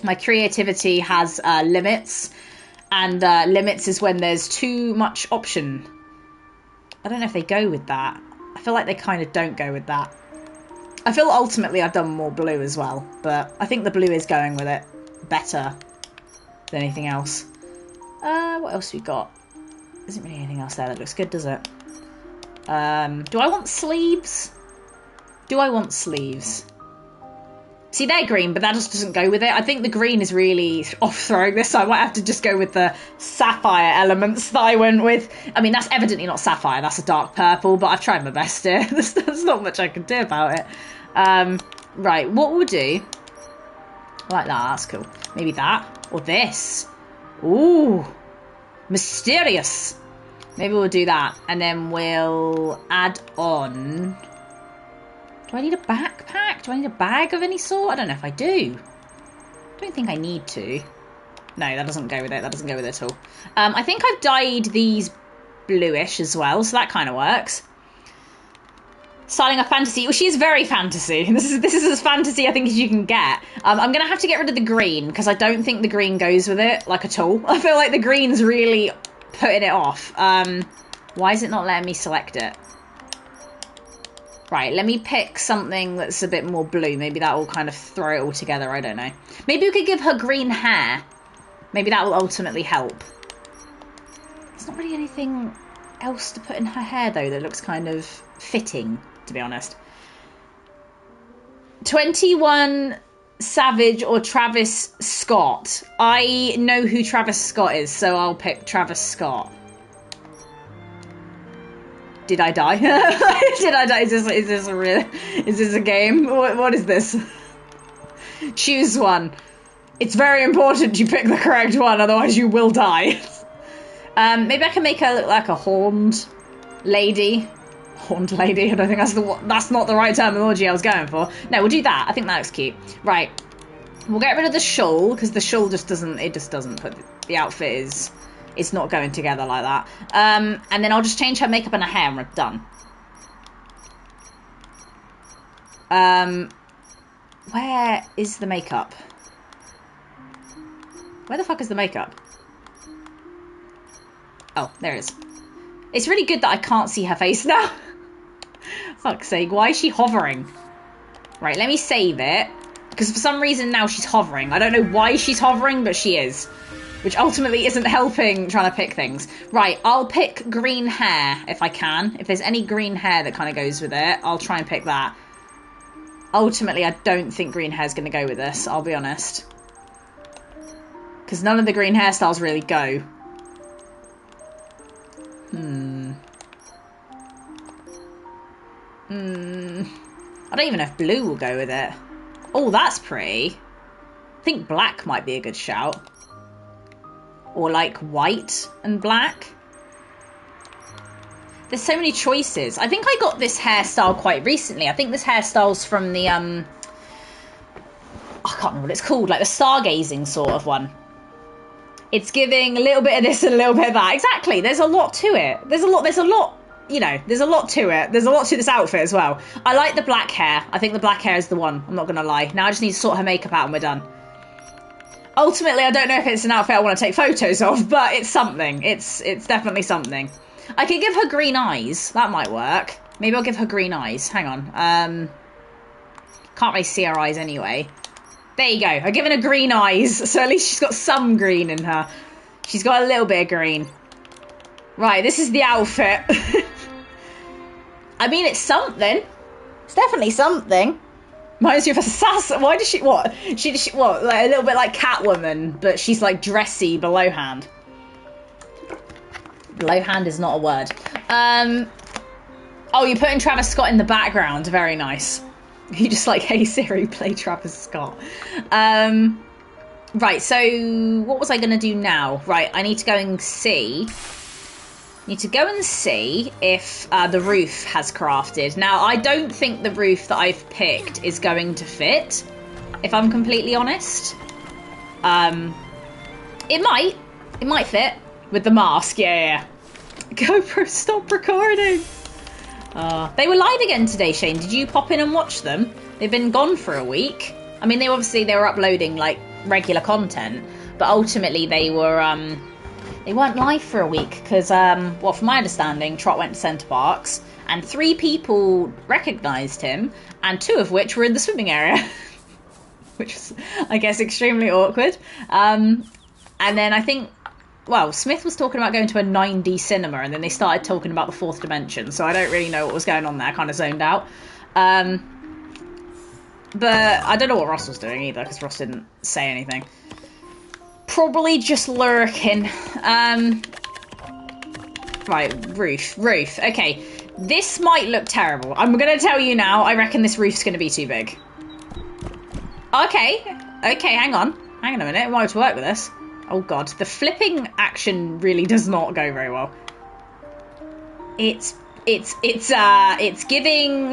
My creativity has limits, and limits is when there's too much option. I don't know if they go with that. I feel like they kind of don't go with that. I feel ultimately I've done more blue as well, but I think the blue is going with it better than anything else. What else we got? There isn't really anything else there that looks good, does it? Do I want sleeves? See, they're green, but that just doesn't go with it. I think the green is really off-throwing this, so I might have to just go with the sapphire elements that I went with. I mean, that's evidently not sapphire, that's a dark purple, but I've tried my best here. There's not much I can do about it. Right, what we'll do... Like that, that's cool. Maybe that, or this. Ooh, mysterious. Maybe we'll do that, and then we'll add on... Do I need a backpack? Do I need a bag of any sort? I don't know if I do. I don't think I need to. No, that doesn't go with it. That doesn't go with it at all. I think I've dyed these bluish as well, so that kind of works. Starting a fantasy. Well, she is very fantasy. This is as fantasy, I think, as you can get. I'm going to have to get rid of the green, because I don't think the green goes with it, like, at all. I feel like the green's really putting it off. Why is it not letting me select it? Right, let me pick something that's a bit more blue. Maybe that will kind of throw it all together. I don't know. Maybe we could give her green hair. Maybe that will ultimately help. There's not really anything else to put in her hair, though, that looks kind of fitting, to be honest. 21 Savage or Travis Scott. I know who Travis Scott is, so I'll pick Travis Scott. Did I die? Did I die? Is this a game? What is this? Choose one. It's very important you pick the correct one, otherwise you will die. Maybe I can make her look like a horned lady. Horned lady? I don't think that's not the right terminology I was going for. No, we'll do that. I think that looks cute. Right. We'll get rid of the shawl, because the shawl just doesn't put... The outfit is... It's not going together like that. And then I'll just change her makeup and her hair and we're done. Where is the makeup? Where the fuck is the makeup? Oh, there it is. It's really good that I can't see her face now. Fuck's sake, why is she hovering? Right, let me save it. Because for some reason now she's hovering. I don't know why she's hovering, but she is. Which ultimately isn't helping trying to pick things. Right, I'll pick green hair if I can. If there's any green hair that kind of goes with it, I'll try and pick that. Ultimately, I don't think green hair is going to go with this, I'll be honest. Because none of the green hairstyles really go. I don't even know if blue will go with it. Oh, that's pretty. I think black might be a good shout. Or like white and black. There's so many choices. I think I got this hairstyle quite recently. I think this hairstyle's from the I can't remember what it's called, like the stargazing sort of one. It's giving a little bit of this and a little bit of that. Exactly. There's a lot to it. There's a lot, you know, there's a lot to it. There's a lot to this outfit as well. I like the black hair. I think the black hair is the one. I'm not going to lie. Now I just need to sort her makeup out and we're done. Ultimately, I don't know if it's an outfit I want to take photos of, but it's something. It's definitely something. I could give her green eyes. That might work. Maybe I'll give her green eyes. Hang on. Can't really see her eyes anyway. There you go. I've given her green eyes, so at least she's got some green in her. She's got a little bit of green. Right, this is the outfit. I mean, it's something. It's definitely something. Reminds you of assassin. Why does she, what? What, like a little bit like Catwoman, but she's like dressy below hand. Below hand is not a word. Oh, you're putting Travis Scott in the background. Very nice. You just like, hey Siri, play Travis Scott. Right, so what was I going to do now? Right, I need to go and see. Need to go and see if the roof has crafted. Now, I don't think the roof that I've picked is going to fit, if I'm completely honest. It might. It might fit. With the mask, yeah. GoPro, stop recording! They were live again today, Shane. Did you pop in and watch them? They've been gone for a week. I mean, they were uploading, like, regular content, but ultimately they weren't live for a week because, well, from my understanding, Trot went to Centre Parks and 3 people recognised him, and 2 of which were in the swimming area, which was, I guess, extremely awkward. And then I think, well, Smith was talking about going to a 9D cinema, and then they started talking about the 4th dimension, so I don't really know what was going on there. I kind of zoned out. But I don't know what Ross was doing either, because Ross didn't say anything. Probably just lurking. Right, roof. Okay, this might look terrible. I'm going to tell you now, I reckon this roof's going to be too big. Okay, hang on. Hang on a minute, I might have to work with this. Oh god, the flipping action really does not go very well. It's giving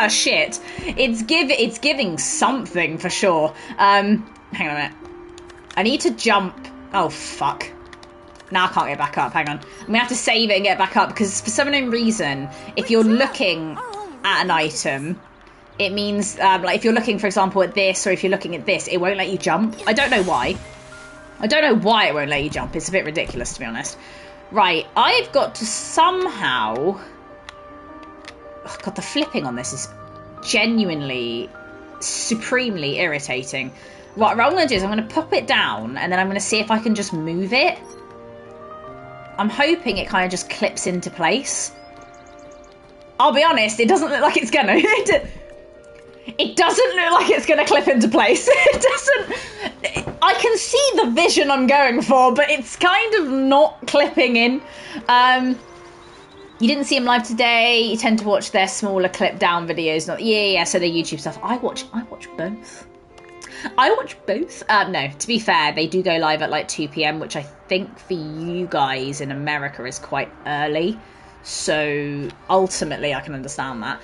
shit. It's giving something for sure. Hang on a minute. I need to jump. Oh fuck. Now I can't get back up. Hang on. I'm gonna have to save it and get back up because for some unknown reason, if you're looking at an item, it means like if you're looking, for example, at this, or if you're looking at this, it won't let you jump. I don't know why. I don't know why it won't let you jump. It's a bit ridiculous, to be honest. Right, I've got to somehow... Oh, God, the flipping on this is genuinely, supremely irritating. Right, what I'm going to do is I'm going to pop it down, and then I'm going to see if I can just move it. I'm hoping it kind of just clips into place. I'll be honest, it doesn't look like it's going to. It doesn't look like it's going to clip into place. It doesn't... I can see the vision I'm going for, but it's kind of not clipping in. You didn't see them live today. You tend to watch their smaller clip down videos. Not yeah, so their YouTube stuff. I watch both. No, to be fair, they do go live at like 2 PM, which I think for you guys in America is quite early. So ultimately, I can understand that.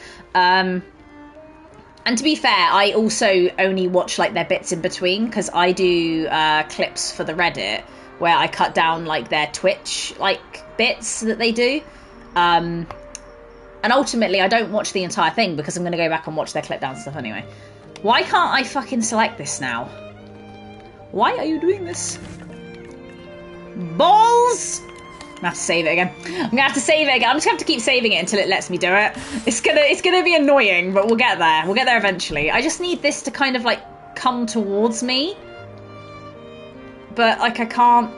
And to be fair, I also only watch like their bits in between because I do clips for the Reddit where I cut down like their Twitch like bits that they do. And ultimately, I don't watch the entire thing because I'm going to go back and watch their clip down stuff anyway. Why can't I fucking select this now? Why are you doing this? Balls! I'm gonna have to save it again. I'm gonna have to save it again. I'm just gonna have to keep saving it until it lets me do it. It's gonna be annoying, but we'll get there. We'll get there eventually. I just need this to kind of like come towards me. But like I can't.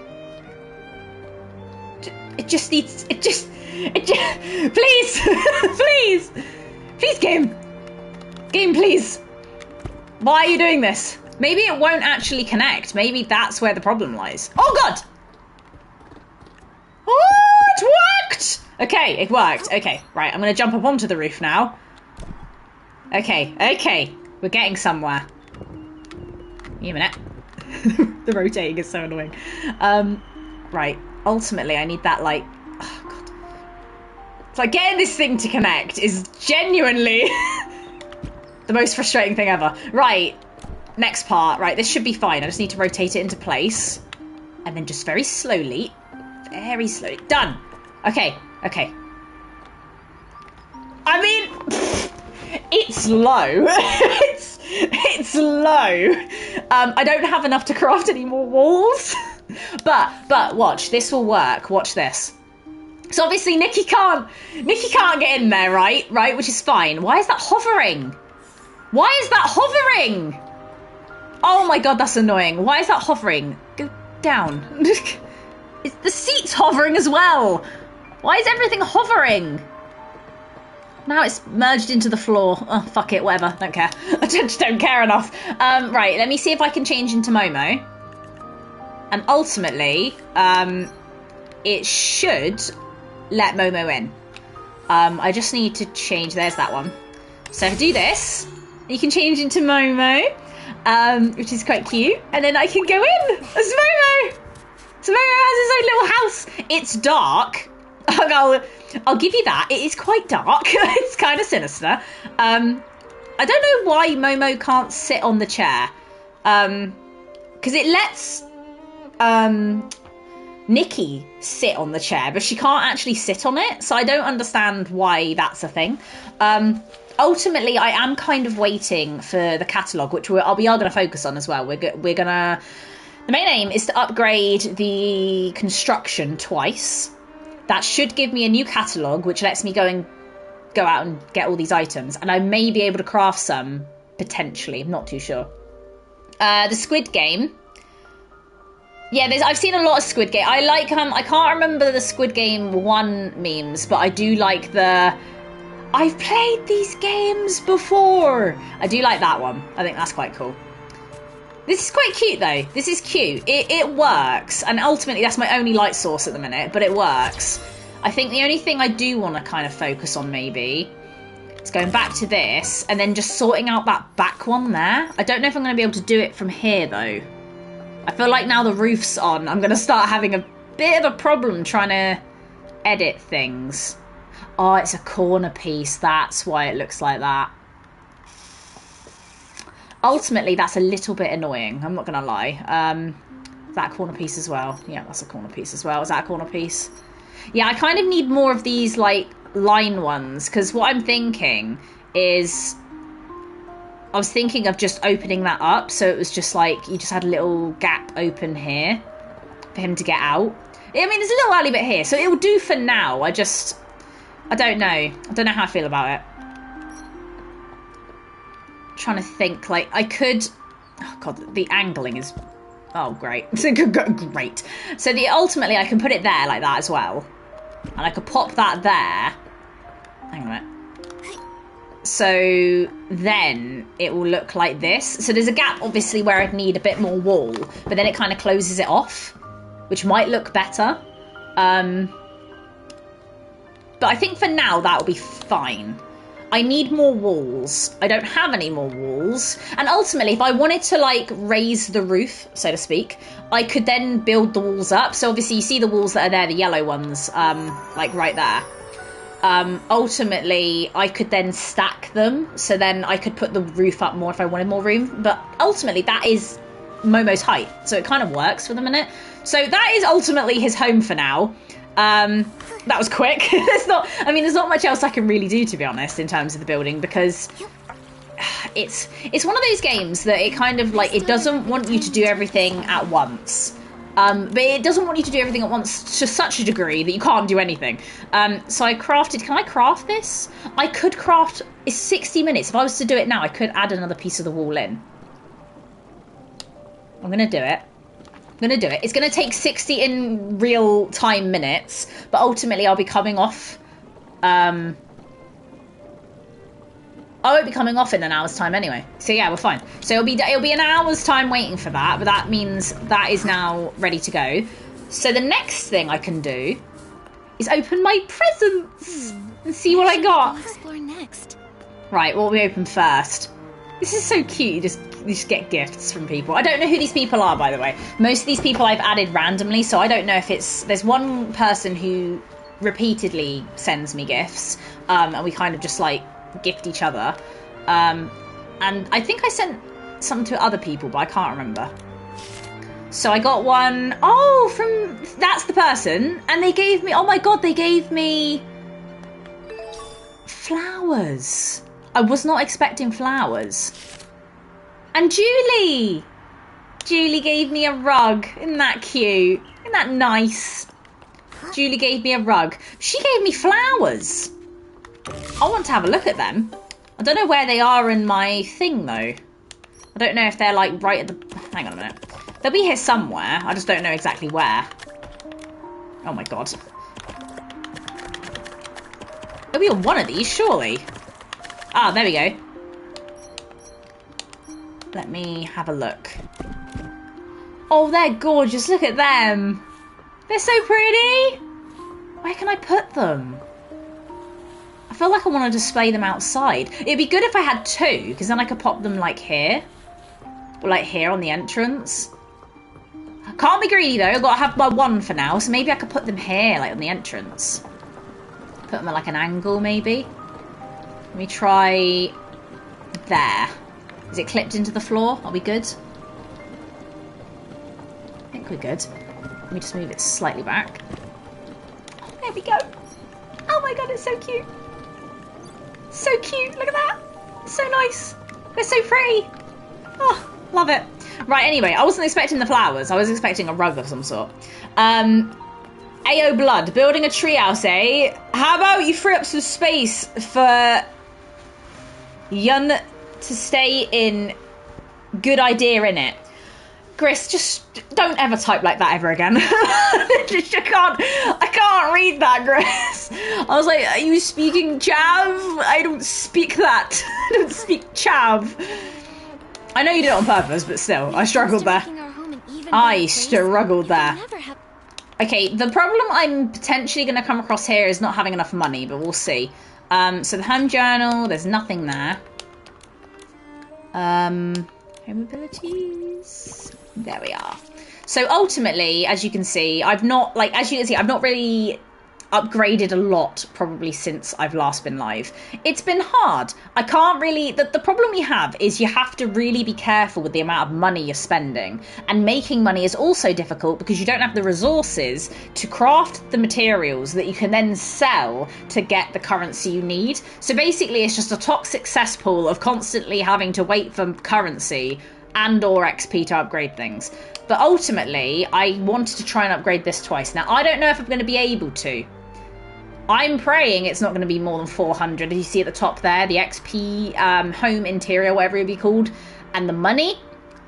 It just needs. Please, please, game, please. Why are you doing this? Maybe it won't actually connect. Maybe that's where the problem lies. Oh god. Oh, it worked! Okay, it worked. Okay, right, I'm going to jump up onto the roof now. Okay, we're getting somewhere. Wait a minute. The rotating is so annoying. Right, ultimately I need that, like... Oh, God. It's like getting this thing to connect is genuinely the most frustrating thing ever. Right, next part. Right, this should be fine. I just need to rotate it into place. And then just very slowly... Very slowly. Done. Okay. I mean, it's low. it's low. I don't have enough to craft any more walls. but watch, this will work. Watch this. So obviously Nikki can't get in there, right? Right, which is fine. Why is that hovering? Oh my god, that's annoying. Why is that hovering? Go down. The seat's hovering as well. Why is everything hovering? Now it's merged into the floor. Oh, fuck it, whatever. Don't care. I just don't care enough. Right, let me see if I can change into Momo. And ultimately, it should let Momo in. I just need to change. There's that one. So if I do this, you can change into Momo, which is quite cute. And then I can go in as Momo. So Momo has his own little house. It's dark. I'll give you that. It is quite dark. It's kind of sinister. I don't know why Momo can't sit on the chair. Because it lets Nikki sit on the chair, but she can't actually sit on it. So I don't understand why that's a thing. Ultimately, I am kind of waiting for the catalogue, which we are going to focus on as well. We're gonna. The main aim is to upgrade the construction twice. That should give me a new catalogue, which lets me go out and get all these items, and I may be able to craft some potentially. I'm not too sure. The Squid Game. Yeah, I've seen a lot of Squid Game. I like I can't remember the Squid Game 1 memes, but I do like the I've played these games before. I do like that one. I think that's quite cool. This is quite cute though. This is cute. It works, and ultimately that's my only light source at the minute, but it works. I think the only thing I do want to kind of focus on maybe is going back to this and then just sorting out that back one there. I don't know if I'm going to be able to do it from here though. I feel like now the roof's on, I'm going to start having a bit of a problem trying to edit things. Oh, it's a corner piece. That's why it looks like that. Ultimately, that's a little bit annoying. I'm not going to lie. That corner piece as well. Yeah, that's a corner piece as well. Is that a corner piece? Yeah, I kind of need more of these, like, line ones. Because what I'm thinking is... I was thinking of just opening that up. So it was just like, you just had a little gap open here for him to get out. I mean, there's a little alley bit here. So it will do for now. I don't know. I don't know how I feel about it. Trying to think, like, I could... Oh, God, the angling is... Oh, great. Great. So ultimately, I can put it there like that as well. And I could pop that there. Hang on a minute. So then it will look like this. So there's a gap, obviously, where I'd need a bit more wall. But then it kind of closes it off, which might look better. But I think for now, that'll be fine. I need more walls. I don't have any more walls. And ultimately, if I wanted to, like, raise the roof, so to speak, I could then build the walls up. So obviously, you see the walls that are there, the yellow ones, like right there. Ultimately, I could then stack them. So then I could put the roof up more if I wanted more room. But ultimately, that is Momo's height. So it kind of works for the minute. So that is ultimately his home for now. That was quick. There's not much else I can really do, to be honest, in terms of the building, because it's one of those games that it kind of, like, it doesn't want you to do everything at once. But it doesn't want you to do everything at once to such a degree that you can't do anything. So I crafted... Can I craft this? I could craft... It's 60 minutes. If I was to do it now, I could add another piece of the wall in. I'm going to do it. It's going to take 60 in real time minutes, but ultimately I'll be coming off. I won't be coming off in an hour's time anyway. So yeah, we're fine. So it'll be an hour's time waiting for that, but that means that is now ready to go. So the next thing I can do is open my presents and see what I got. Explore next. Right, what will we open first? This is so cute. You just get gifts from people. I don't know who these people are, by the way. Most of these people I've added randomly, so I don't know if it's... There's one person who repeatedly sends me gifts, and we kind of just, like, gift each other. And I think I sent some to other people, but I can't remember. So I got one... Oh, from... That's the person. And they gave me... Oh, my God, they gave me... flowers. I was not expecting flowers. And Julie! Julie gave me a rug. Isn't that cute? Isn't that nice? Julie gave me a rug. She gave me flowers. I want to have a look at them. I don't know where they are in my thing, though. I don't know if they're, like, right at the... Hang on a minute. They'll be here somewhere. I just don't know exactly where. Oh, my God. Are we on one of these, surely? Ah, there we go. Let me have a look. Oh, they're gorgeous. Look at them. They're so pretty. Where can I put them? I feel like I want to display them outside. It'd be good if I had two, because then I could pop them like here. Or like here on the entrance. I can't be greedy though. I've got to have my one for now. So maybe I could put them here, like on the entrance. Put them at like an angle, maybe. Let me try there. Is it clipped into the floor? Are we good? I think we're good. Let me just move it slightly back. There we go. Oh my god, it's so cute. So cute. Look at that. So nice. They're so pretty. Oh, love it. Right, anyway, I wasn't expecting the flowers. I was expecting a rug of some sort. AO Blood, building a treehouse, eh? How about you free up some space for Yun to stay in? Good idea, innit? Gris, just don't ever type like that ever again. I can't read that, Gris. I was like, are you speaking Chav? I don't speak that. I don't speak Chav. I know you did it on purpose, but still, I struggled there. I struggled there. Okay, the problem I'm potentially going to come across here is not having enough money, but we'll see. So the home journal, there's nothing there. Home abilities. There we are. So ultimately, as you can see, I've not really upgraded a lot probably since I've last been live. It's been hard. I can't really... The problem we have is you have to really be careful with the amount of money you're spending. And making money is also difficult because you don't have the resources to craft the materials that you can then sell to get the currency you need. So basically it's just a toxic cesspool of constantly having to wait for currency and or XP to upgrade things. But ultimately, I wanted to try and upgrade this twice. Now, I don't know if I'm going to be able to. I'm praying it's not going to be more than 400. As you see at the top there, the XP, home interior, whatever it'd be called, and the money.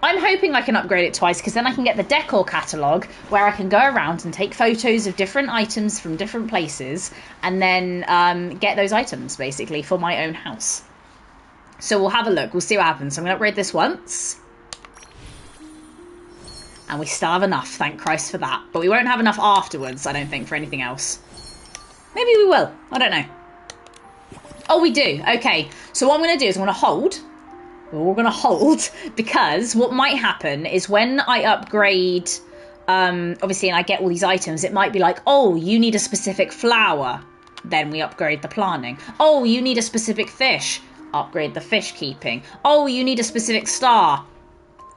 I'm hoping I can upgrade it twice because then I can get the decor catalogue where I can go around and take photos of different items from different places and then get those items, basically, for my own house. So we'll have a look. We'll see what happens. So I'm going to upgrade this once. And we still have enough, thank Christ for that. But we won't have enough afterwards, I don't think, for anything else. Maybe we will. I don't know. Oh, we do. Okay. So what I'm going to do is I'm going to hold. We're going to hold because what might happen is when I upgrade, obviously, and I get all these items, it might be like, oh, you need a specific flower. Then we upgrade the planting. Oh, you need a specific fish. Upgrade the fish keeping. Oh, you need a specific star.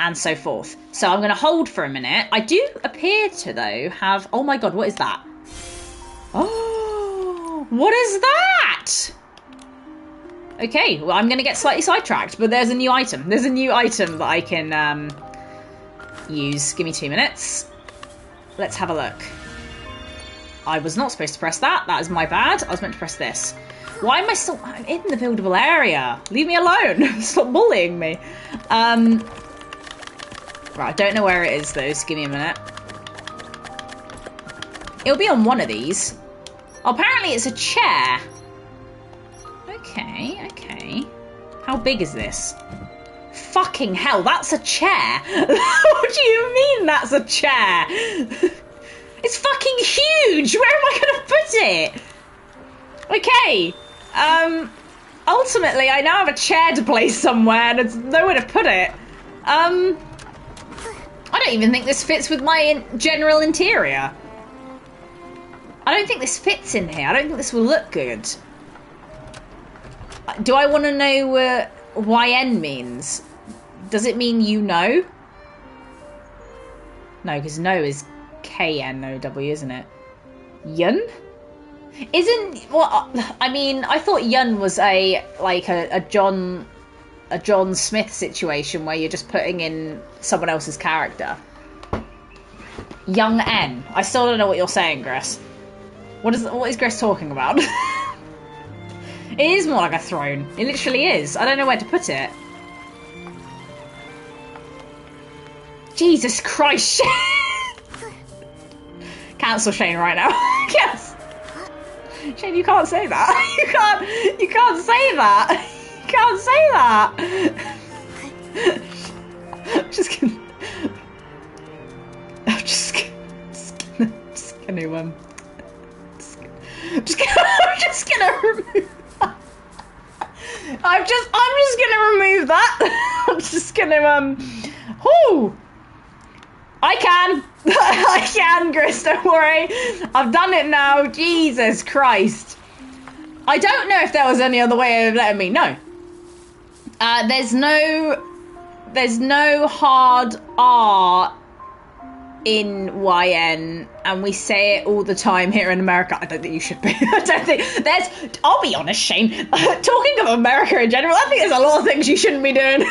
And so forth. So I'm going to hold for a minute. I do appear to, though, have... Oh my god, what is that? Oh, what is that? Okay, well, I'm going to get slightly sidetracked, but there's a new item. There's a new item that I can use. Give me 2 minutes. Let's have a look. I was not supposed to press that. That is my bad. I was meant to press this. Why am I still... I'm in the buildable area. Leave me alone. Stop bullying me. Right, I don't know where it is, though, so give me a minute. It'll be on one of these. Oh, apparently it's a chair. Okay, okay. How big is this? Fucking hell, that's a chair! What do you mean that's a chair? It's fucking huge! Where am I gonna put it? Okay. Ultimately, I now have a chair to place somewhere and there's nowhere to put it. I don't even think this fits with my general interior. I don't think this fits in here. I don't think this will look good. Do I want to know what YN means? Does it mean you know? No, because no is KNOW, isn't it? Yun? Isn't... Well, I mean, I thought Yun was a John Smith situation where you're just putting in someone else's character. Young N. I still don't know what you're saying, Gris. What is Gris talking about? It is more like a throne. It literally is. I don't know where to put it. Jesus Christ. Cancel Shane right now. Yes. Shane, you can't say that. You can't say that. You can't say that. I'm just gonna remove that. I'm just gonna remove that. I'm just gonna whoo! I can, Gris, don't worry. I've done it now. Jesus Christ. I don't know if there was any other way of letting me know. There's no hard R in YN, and we say it all the time here in America. I don't think you should be. I don't think I'll be honest, Shane. Talking of America in general, I think there's a lot of things you shouldn't be doing.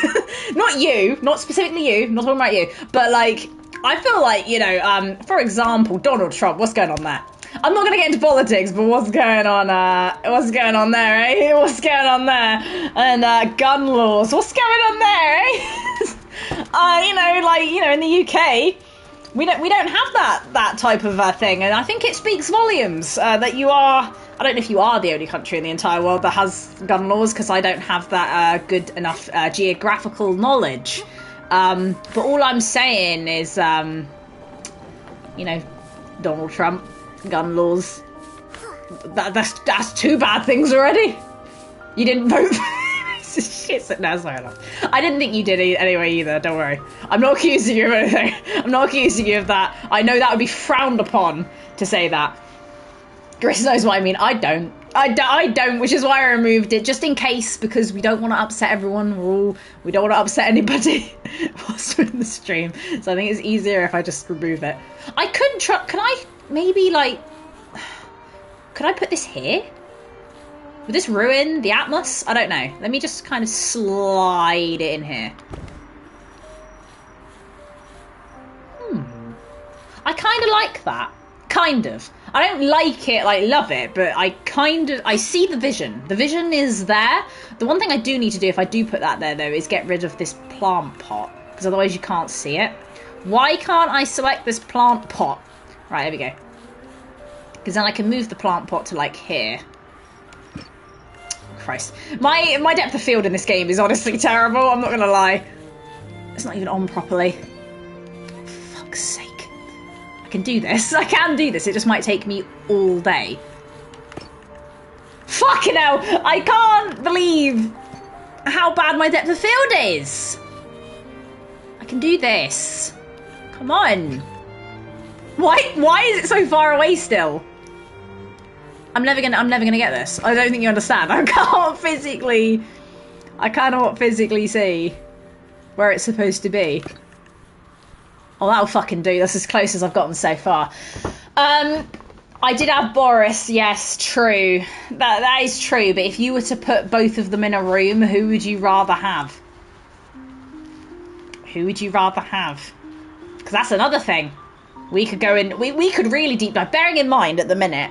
Not specifically you, not talking about you, but like, I feel like, you know, for example, Donald Trump, what's going on there? I'm not going to get into politics, but what's going on there, eh? What's going on there? And gun laws, what's going on there, eh? You know, like, you know, in the UK, we don't have that type of thing, and I think it speaks volumes that you are. I don't know if you are the only country in the entire world that has gun laws, because I don't have that good enough geographical knowledge. But all I'm saying is, you know, Donald Trump, gun laws. That's two bad things already. You didn't vote for shit. No, sorry enough. I didn't think you did anyway either, don't worry. I'm not accusing you of anything. I'm not accusing you of that. I know that would be frowned upon to say that. Gris knows what I mean. I don't, which is why I removed it, just in case, because we don't want to upset everyone. We don't want to upset anybody whilst we're in the stream. So I think it's easier if I just remove it. I could try, can I maybe like, could I put this here? Would this ruin the Atmos? I don't know. Let me just kind of slide it in here. I kind of like that. Kind of. I don't like it, like love it, but I see the vision. The vision is there. The one thing I do need to do if I do put that there though is get rid of this plant pot, because otherwise you can't see it. Why can't I select this plant pot? Right, there we go. Because then I can move the plant pot to like here. Christ. My depth of field in this game is honestly terrible, I'm not gonna lie. It's not even on properly. For fuck's sake. I can do this. I can do this. It just might take me all day. Fucking hell! I can't believe how bad my depth of field is. I can do this. Come on. Why is it so far away still? I'm never gonna get this. I don't think you understand. I cannot physically see where it's supposed to be. Oh, that'll fucking do. That's as close as I've gotten so far. I did have Boris. Yes, true. That is true. But if you were to put both of them in a room, who would you rather have? Who would you rather have? Because that's another thing. We could go in. We could really deep dive. Bearing in mind at the minute.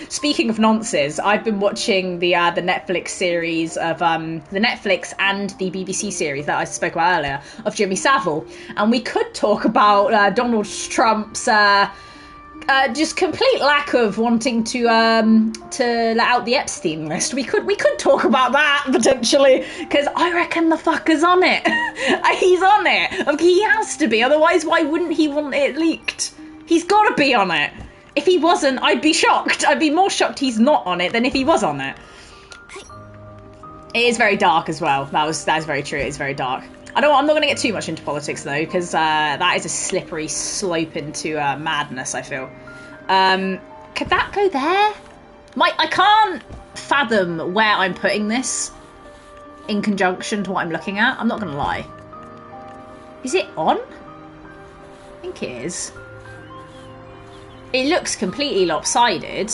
Speaking of nonsense, I've been watching the Netflix series of the Netflix and the BBC series that I spoke about earlier of Jimmy Savile, and we could talk about Donald Trump's just complete lack of wanting to let out the Epstein list. We could talk about that potentially, because I reckon the fucker's on it. He's on it. He has to be. Otherwise, why wouldn't he want it leaked? He's got to be on it. If he wasn't, I'd be shocked. I'd be more shocked he's not on it than if he was on it. It is very dark as well. That is very true. It is very dark. I'm not going to get too much into politics though, because that is a slippery slope into madness, I feel. Could that go there? I can't fathom where I'm putting this in conjunction to what I'm looking at. I'm not going to lie. Is it on? I think it is. It looks completely lopsided,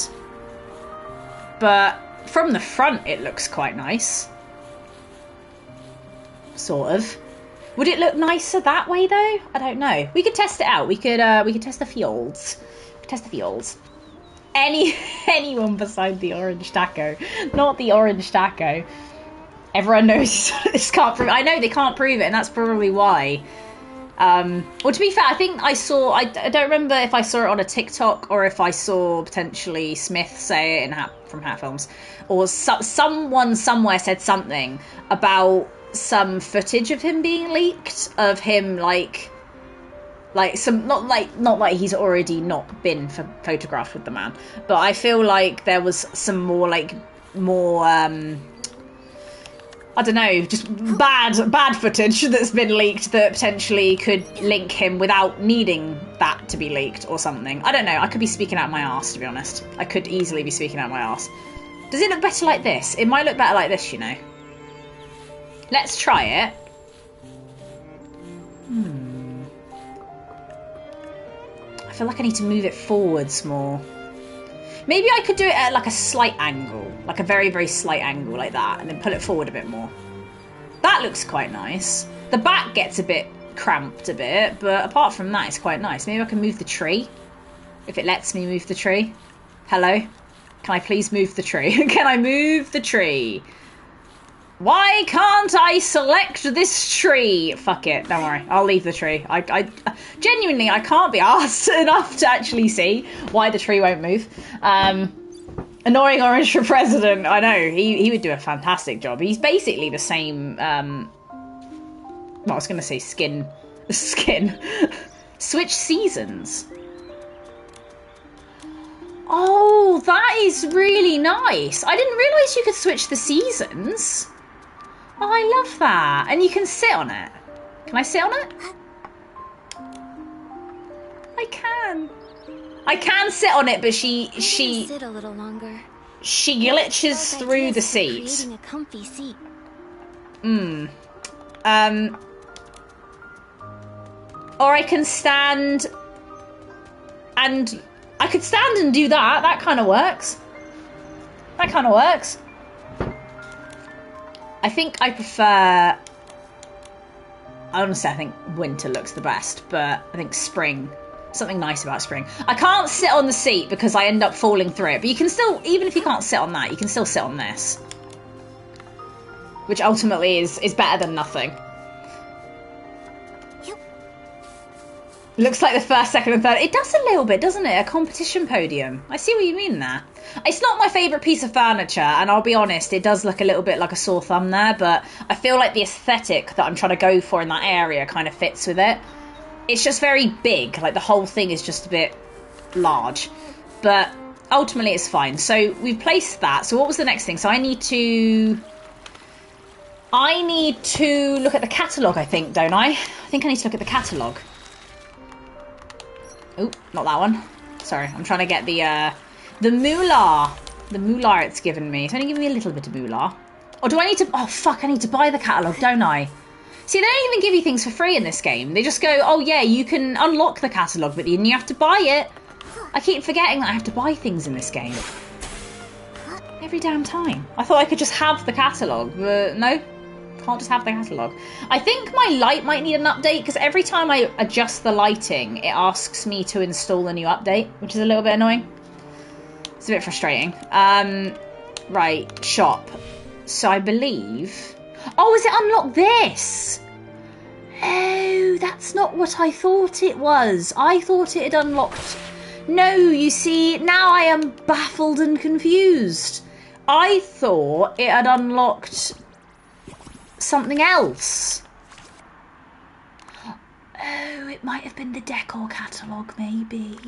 but from the front it looks quite nice. Sort of. Would it look nicer that way though? I don't know. We could test it out. We could test the fields. Test the fields. Anyone beside the orange taco. Not the orange taco. Everyone knows this can't prove it. I know they can't prove it, and that's probably why Well, to be fair, I think I saw, I don't remember if I saw it on a TikTok or if I saw potentially Smith say it from Hat Films, or someone somewhere said something about some footage of him being leaked, of him like some, not like he's already not been photographed with the man, but I feel like there was some more I don't know, just bad footage that's been leaked that potentially could link him without needing that to be leaked or something. I don't know. I could be speaking out of my arse, to be honest. I could easily be speaking out of my arse. Does it look better like this? It might look better like this, you know. Let's try it. I feel like I need to move it forwards more. Maybe I could do it at like a slight angle, like a very, very slight angle like that, and then pull it forward a bit more. That looks quite nice. The back gets a bit cramped a bit, but apart from that, it's quite nice. Maybe I can move the tree, if it lets me move the tree. Hello? Can I please move the tree? Can I move the tree? Why can't I select this tree? Fuck it, don't worry. I'll leave the tree. I genuinely, I can't be arsed enough to actually see why the tree won't move. Annoying Orange for president. I know, he would do a fantastic job. He's basically the same, well, I was going to say skin. Switch seasons. Oh, that is really nice. I didn't realise you could switch the seasons. Oh, I love that. And you can sit on it. Can I sit on it? I can. I can sit on it, but she sit a little longer. She glitches through the seat. Creating a comfy seat. Or I can stand and I could stand and do that. That kind of works. That kind of works. I think I prefer... Honestly, I think winter looks the best, but I think spring... Something nice about spring. I can't sit on the seat because I end up falling through it, but you can still... Even if you can't sit on that, you can still sit on this. Which ultimately is better than nothing. Looks like the first, second and third. It does a little bit, doesn't it? A competition podium. I see what you mean there. It's not my favourite piece of furniture, and I'll be honest, it does look a little bit like a sore thumb there, but I feel like the aesthetic that I'm trying to go for in that area kind of fits with it. It's just very big. Like, the whole thing is just a bit large. But ultimately, it's fine. So we've placed that. So what was the next thing? So I need to look at the catalogue, I think, don't I? I think I need to look at the catalogue. Oh, not that one. Sorry, I'm trying to get the moolah. The moolah it's given me. It's only given me a little bit of moolah. Or do I need to... Oh, fuck, I need to buy the catalogue, don't I? See, they don't even give you things for free in this game. They just go, oh, yeah, you can unlock the catalogue, but then you have to buy it. I keep forgetting that I have to buy things in this game. Every damn time. I thought I could just have the catalogue, but no. Can't just have the catalogue. I think my light might need an update because every time I adjust the lighting, it asks me to install a new update, which is a little bit annoying. It's a bit frustrating. Right, shop. So I believe... Oh, is it unlock this? Oh, that's not what I thought it was. I thought it had unlocked... No, you see, now I am baffled and confused. I thought it had unlocked... something else. Oh, it might have been the decor catalogue, maybe.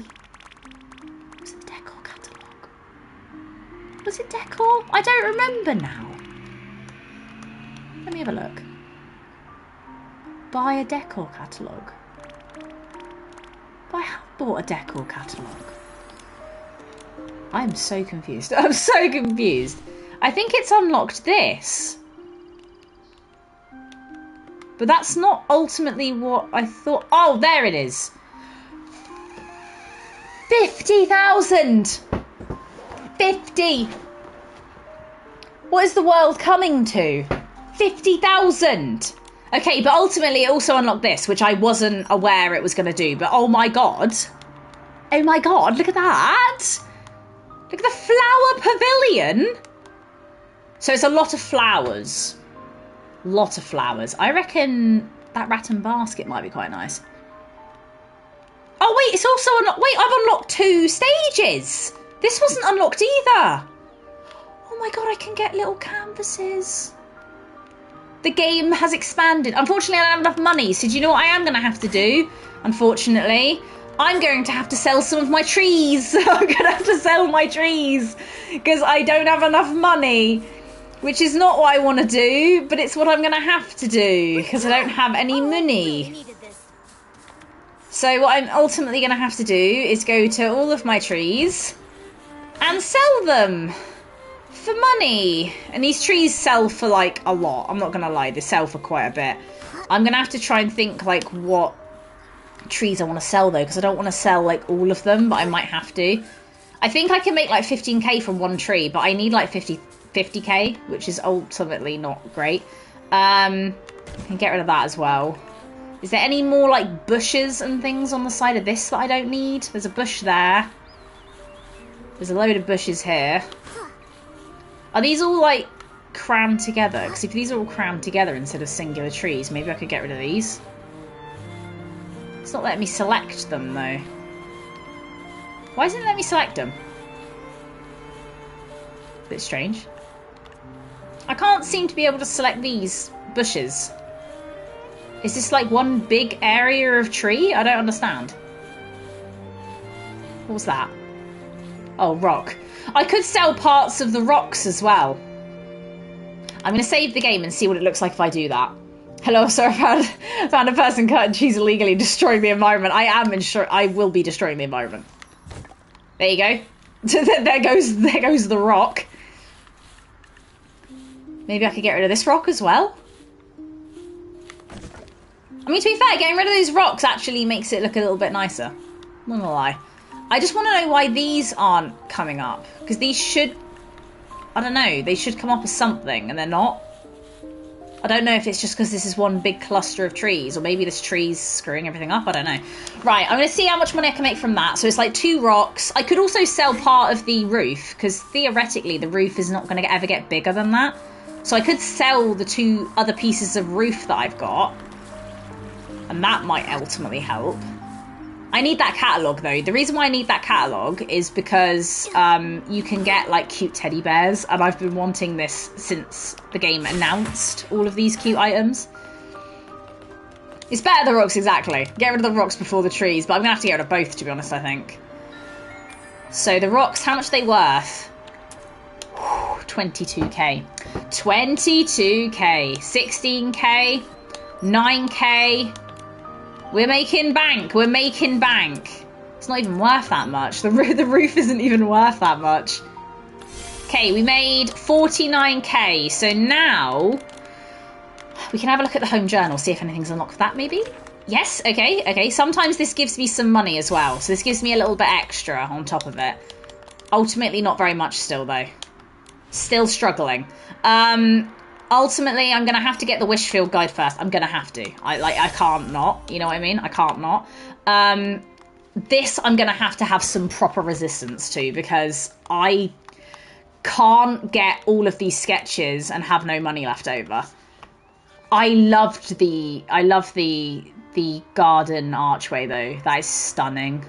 Was it the decor catalogue? Was it decor? I don't remember now. Let me have a look. Buy a decor catalogue. But I have bought a decor catalogue. I'm so confused. I'm so confused. I think it's unlocked this. But that's not ultimately what I thought. Oh, there it is. 50,000. 50. What is the world coming to? 50,000. Okay, but ultimately it also unlocked this, which I wasn't aware it was going to do. But oh my god. Oh my god, look at that. Look at the flower pavilion. So it's a lot of flowers. Lot of flowers. I reckon That rattan basket might be quite nice. Oh, wait, it's also unlocked. Wait, I've unlocked 2 stages. This wasn't unlocked either. Oh my god, I can get little canvases. The game has expanded. Unfortunately, I don't have enough money. So do you know what I am going to have to do? Unfortunately, I'm going to have to sell some of my trees. I'm going to have to sell my trees because I don't have enough money, which is not what I want to do, but it's what I'm going to have to do because I don't have any money. So what I'm ultimately going to have to do is go to all of my trees and sell them for money. And these trees sell for like a lot. I'm not going to lie, they sell for quite a bit. I'm going to have to try and think like what trees I want to sell though, because I don't want to sell like all of them, but I might have to. I think I can make like 15k from one tree, but I need like 50k, which is ultimately not great. I can get rid of that as well. Is there any more like bushes and things on the side of this that I don't need? There's a bush there. There's a load of bushes here. Are these all like crammed together? Because if these are all crammed together instead of singular trees, maybe I could get rid of these. It's not letting me select them though. Why isn't it letting me select them? Bit strange. I can't seem to be able to select these bushes. Is this like one big area of tree? I don't understand. What was that? Oh, rock. I could sell parts of the rocks as well. I'm going to save the game and see what it looks like if I do that. Hello, sir. I found a person cutting cheese illegally, destroying the environment. I will be destroying the environment. There you go. there goes the rock. Maybe I could get rid of this rock as well. I mean, to be fair, getting rid of those rocks actually makes it look a little bit nicer. I'm not gonna lie. I just want to know why these aren't coming up. Because these should... I don't know. They should come up as something, and they're not. I don't know if it's just because this is one big cluster of trees, or maybe this tree's screwing everything up. I don't know. Right, I'm going to see how much money I can make from that. So it's like 2 rocks. I could also sell part of the roof, because theoretically the roof is not going to ever get bigger than that. So I could sell the 2 other pieces of roof that I've got. And that might ultimately help. I need that catalogue though. The reason why I need that catalogue is because you can get like cute teddy bears, and I've been wanting this since the game announced all of these cute items. It's better than rocks, exactly. Get rid of the rocks before the trees, but I'm gonna have to get rid of both, to be honest, I think. So the rocks, how much are they worth? 22k. 22k. 16k. 9k. We're making bank. We're making bank. It's not even worth that much. The roof isn't even worth that much. Okay, we made 49k. So now we can have a look at the home journal, see if anything's unlocked for that maybe. Yes, okay, okay. Sometimes this gives me some money as well. So this gives me a little bit extra on top of it. Ultimately not very much still though. Still struggling. Ultimately, I'm going to have to get the Wishfield guide first. I'm going to have to. I can't not. You know what I mean? I can't not. This I'm going to have some proper resistance to, because I can't get all of these sketches and have no money left over. I love the garden archway though. That is stunning.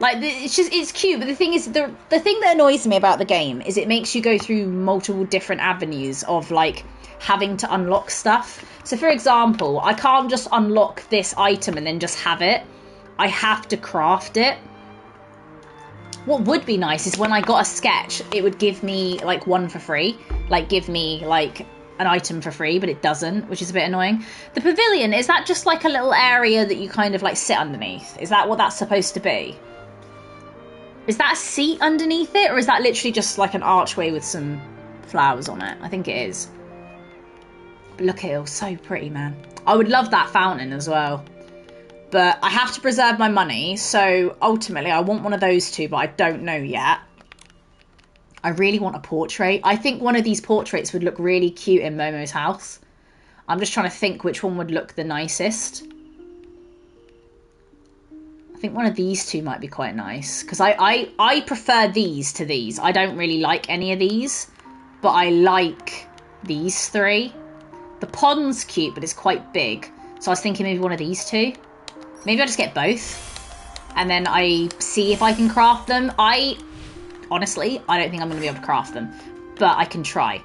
Like, it's cute, but the thing is, the thing that annoys me about the game is it makes you go through multiple different avenues of, like, having to unlock stuff. So, for example, I can't just unlock this item and then just have it. I have to craft it. What would be nice is when I got a sketch, it would give me, like, one for free. Like, give me, like, an item for free, but it doesn't, which is a bit annoying. The pavilion, is that just, like, a little area that you kind of, like, sit underneath? Is that what that's supposed to be? Is that a seat underneath it, or is that literally just like an archway with some flowers on it? I think it is. But look at it, it's so pretty, man. I would love that fountain as well. But I have to preserve my money, so ultimately I want one of those 2, but I don't know yet. I really want a portrait. I think one of these portraits would look really cute in Momo's house. I'm just trying to think which one would look the nicest. I think one of these 2 might be quite nice, because I prefer these to these. I don't really like any of these, but I like these 3. The pond's cute, but it's quite big. So I was thinking maybe one of these two. Maybe I'll just get both. And then I see if I can craft them. Honestly, I don't think I'm going to be able to craft them. But I can try.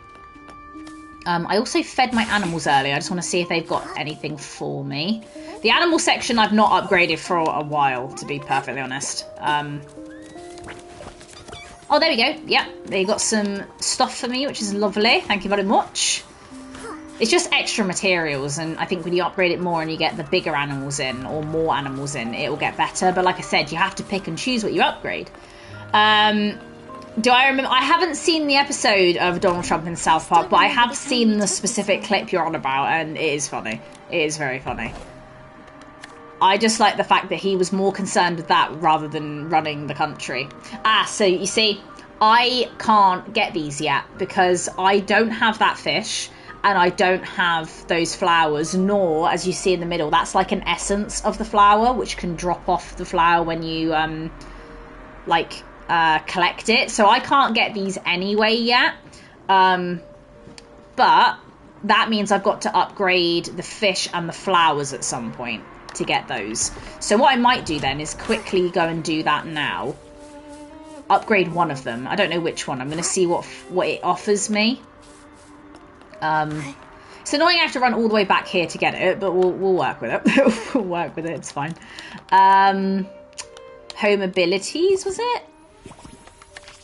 I also fed my animals earlier. I just want to see if they've got anything for me. The animal section I've not upgraded for a while, to be perfectly honest. Oh, there we go. Yeah, they got some stuff for me, which is lovely. Thank you very much. It's just extra materials, and I think when you upgrade it more and you get the bigger animals in, or more animals in, it will get better. But like I said, you have to pick and choose what you upgrade. Do I remember? I haven't seen the episode of Donald Trump in South Park, but I have seen the specific clip you're on about, and it is funny. It is very funny. I just like the fact that he was more concerned with that rather than running the country. So you see, I can't get these yet because I don't have that fish and I don't have those flowers, nor, as you see in the middle, that's like an essence of the flower, which can drop off the flower when you, collect it. So I can't get these anyway yet. But that means I've got to upgrade the fish and the flowers at some point to get those. So what I might do then is quickly go and do that now. Upgrade one of them. I don't know which one. I'm going to see what it offers me. It's annoying I have to run all the way back here to get it, but we'll work with it. We'll work with it. It's fine. Home abilities, was it?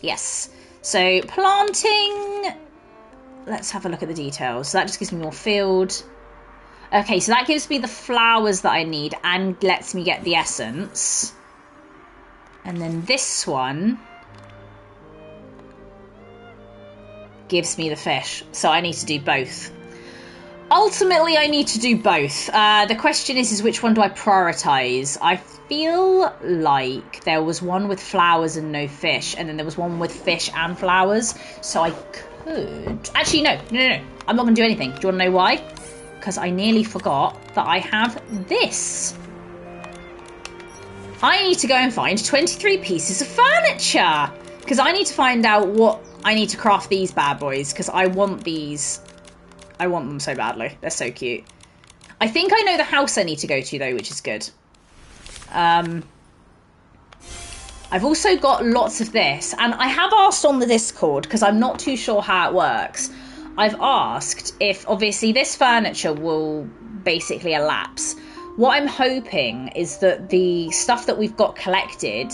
Yes. So planting. Let's have a look at the details. So that just gives me more field. Okay, so that gives me the flowers that I need and lets me get the essence. And then this one gives me the fish. So I need to do both. Ultimately, I need to do both. The question is which one do I prioritise? I feel like there was one with flowers and no fish, and then there was one with fish and flowers. So I could... Actually, no. I'm not going to do anything. Do you want to know why? Because I nearly forgot that I have this. I need to go and find 23 pieces of furniture. Because I need to find out what I need to craft these bad boys. Because I want these. I want them so badly. They're so cute. I think I know the house I need to go to, though, which is good. I've also got lots of this. And I have asked on the Discord, because I'm not too sure how it works. I've asked if, obviously, this furniture will basically elapse. What I'm hoping is that the stuff that we've got collected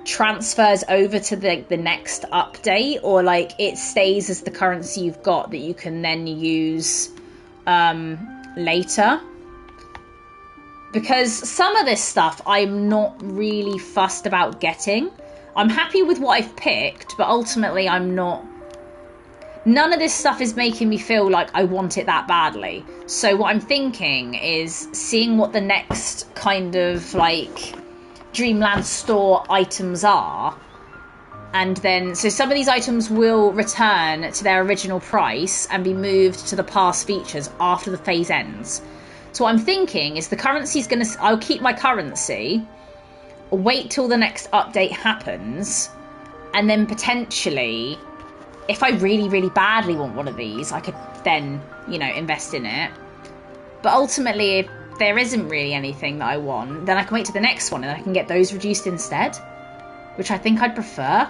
transfers over to the next update, or like it stays as the currency you've got that you can then use later. Because some of this stuff I'm not really fussed about getting. I'm happy with what I've picked, but ultimately I'm not... None of this stuff is making me feel like I want it that badly. So what I'm thinking is seeing what the next kind of like Dreamland store items are. And then, so some of these items will return to their original price and be moved to the past features after the phase ends. So what I'm thinking is the currency's going to... I'll keep my currency, wait till the next update happens, and then potentially... If I really, really badly want one of these, I could then, you know, invest in it. But ultimately, if there isn't really anything that I want, then I can wait to the next one and I can get those reduced instead. Which I think I'd prefer.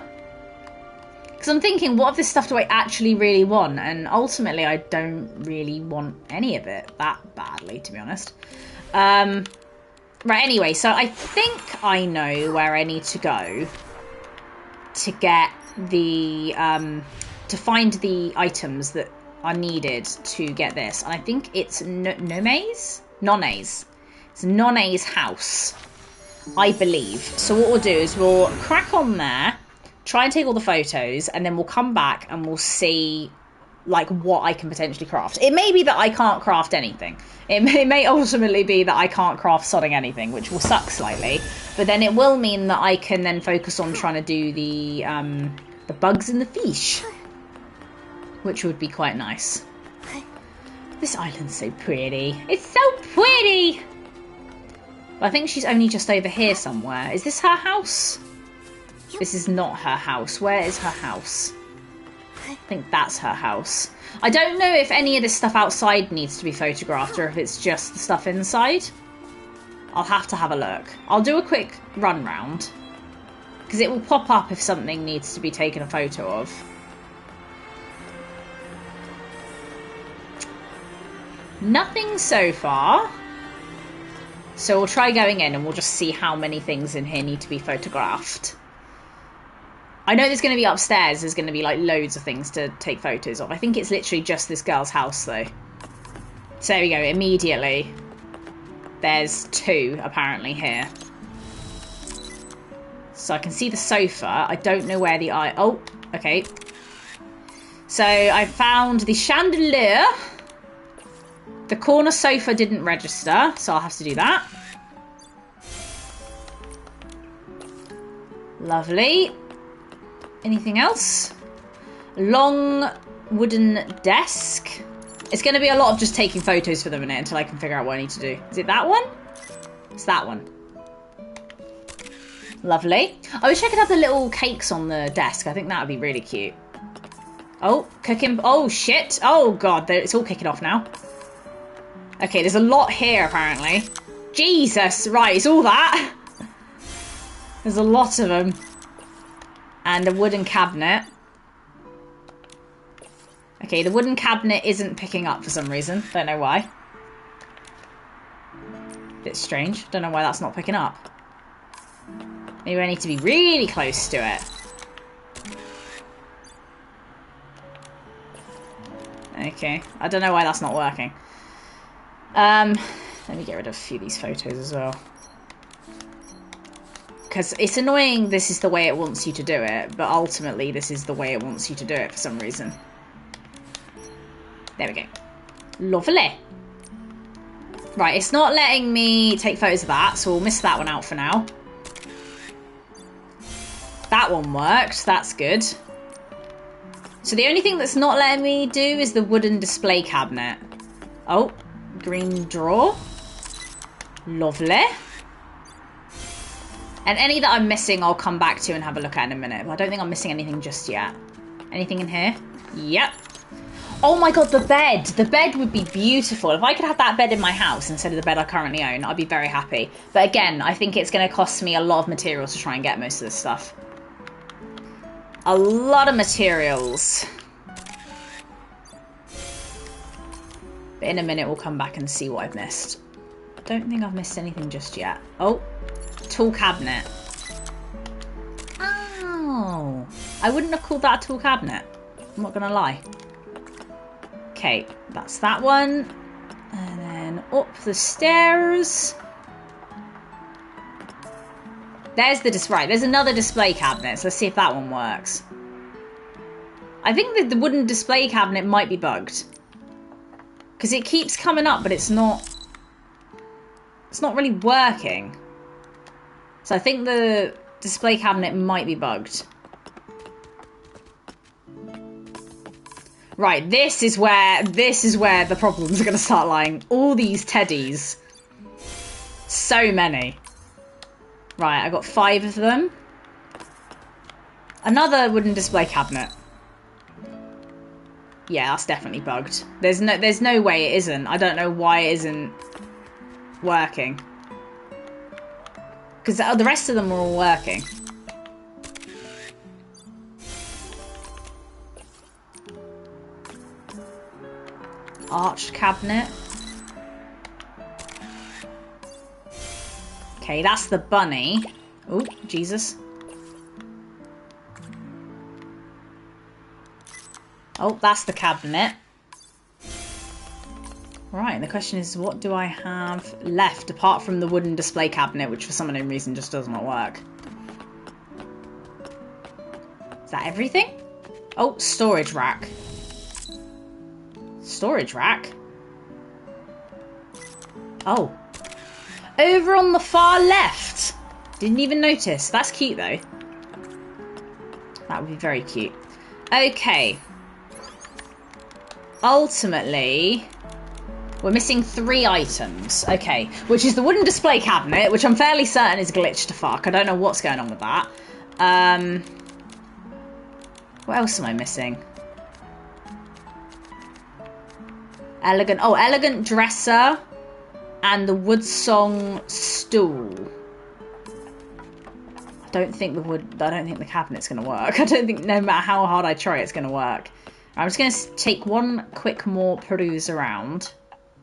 Because I'm thinking, what of this stuff do I actually really want? And ultimately, I don't really want any of it that badly, to be honest. Right, anyway, so I think I know where I need to go to get the... to find the items that are needed to get this. And I think it's None's? It's None's house, I believe. So what we'll do is we'll crack on there, try and take all the photos, and then we'll come back and we'll see like what I can potentially craft. It may be that I can't craft anything. It may ultimately be that I can't craft sodding anything, which will suck slightly. But then it will mean that I can then focus on trying to do the bugs and the fish, which would be quite nice. This island's so pretty. It's so pretty! I think she's only just over here somewhere. Is this her house? This is not her house. Where is her house? think that's her house. I don't know if any of this stuff outside needs to be photographed or if it's just the stuff inside. I'll have to have a look. I'll do a quick run round. Because it will pop up if something needs to be taken a photo of. Nothing so far. So we'll try going in and we'll just see how many things in here need to be photographed. I know there's going to be upstairs, there's going to be like loads of things to take photos of. I think it's literally just this girl's house though. So there we go, immediately. There's 2 apparently here. So I can see the sofa. I don't know where the eye... Oh, okay. So I found the chandelier. The corner sofa didn't register, so I'll have to do that. Lovely. Anything else? Long wooden desk. It's going to be a lot of just taking photos for the minute until I can figure out what I need to do. Is it that one? It's that one. Lovely. I wish I could have the little cakes on the desk. I think that would be really cute. Oh, cooking. Oh, shit. Oh, God. It's all kicking off now. Okay, there's a lot here, apparently. Jesus. Right, it's all that. There's a lot of them. And a wooden cabinet. Okay, the wooden cabinet isn't picking up for some reason. Don't know why. Bit strange. Don't know why that's not picking up. Maybe I need to be really close to it. Okay. I don't know why that's not working. Let me get rid of a few of these photos as well. Because it's annoying this is the way it wants you to do it, but ultimately this is the way it wants you to do it for some reason. There we go. Lovely. Right, it's not letting me take photos of that, so we'll miss that one out for now. That one worked, that's good. So the only thing that's not letting me do is the wooden display cabinet. Oh, green drawer. Lovely. And any that I'm missing, I'll come back to and have a look at in a minute. But I don't think I'm missing anything just yet. Anything in here? Yep. Oh my god, the bed! The bed would be beautiful. If I could have that bed in my house instead of the bed I currently own, I'd be very happy. But again, I think it's going to cost me a lot of materials to try and get most of this stuff. A lot of materials. But in a minute, we'll come back and see what I've missed. I don't think I've missed anything just yet. Oh, tool cabinet. Oh, I wouldn't have called that a tool cabinet. I'm not going to lie. Okay, that's that one. And then up the stairs. There's the right. There's another display cabinet. So let's see if that one works. I think that the wooden display cabinet might be bugged because it keeps coming up, but it's not really working. So I think the display cabinet might be bugged. Right, this is where the problems are going to start lying. All these teddies. So many. Right, I got 5 of them. Another wooden display cabinet. Yeah, that's definitely bugged. There's no way it isn't. I don't know why it isn't working. Because the rest of them are all working. Arched cabinet. Okay, that's the bunny. Oh, Jesus. Oh, that's the cabinet. Right, the question is, what do I have left apart from the wooden display cabinet, which for some unknown reason just does not work? Is that everything? Oh, storage rack. Storage rack? Oh. Over on the far left. Didn't even notice. That's cute, though. That would be very cute. Okay. Ultimately, we're missing 3 items. Okay. Which is the wooden display cabinet, which I'm fairly certain is glitched to fuck. I don't know what's going on with that. What else am I missing? Elegant. Oh, elegant dresser and the wood song stool. I don't think the cabinet's going to work. I don't think, no matter how hard I try, it's going to work. I'm just going to take one quick more peruse around.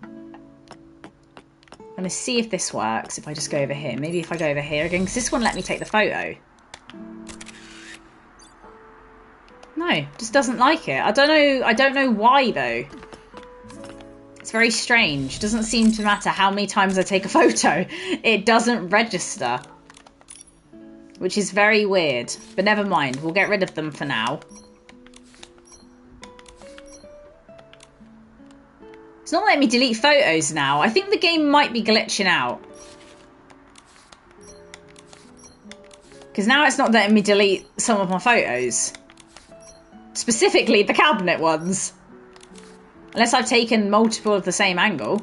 I'm going to see if this works, if I just go over here. Maybe if I go over here again, because this one let me take the photo. No, just doesn't like it. I don't know why, though. It's very strange. It doesn't seem to matter how many times I take a photo. It doesn't register. Which is very weird. But never mind. We'll get rid of them for now. It's not letting me delete photos now. I think the game might be glitching out. Because now it's not letting me delete some of my photos. Specifically the cabinet ones. Unless I've taken multiple of the same angle.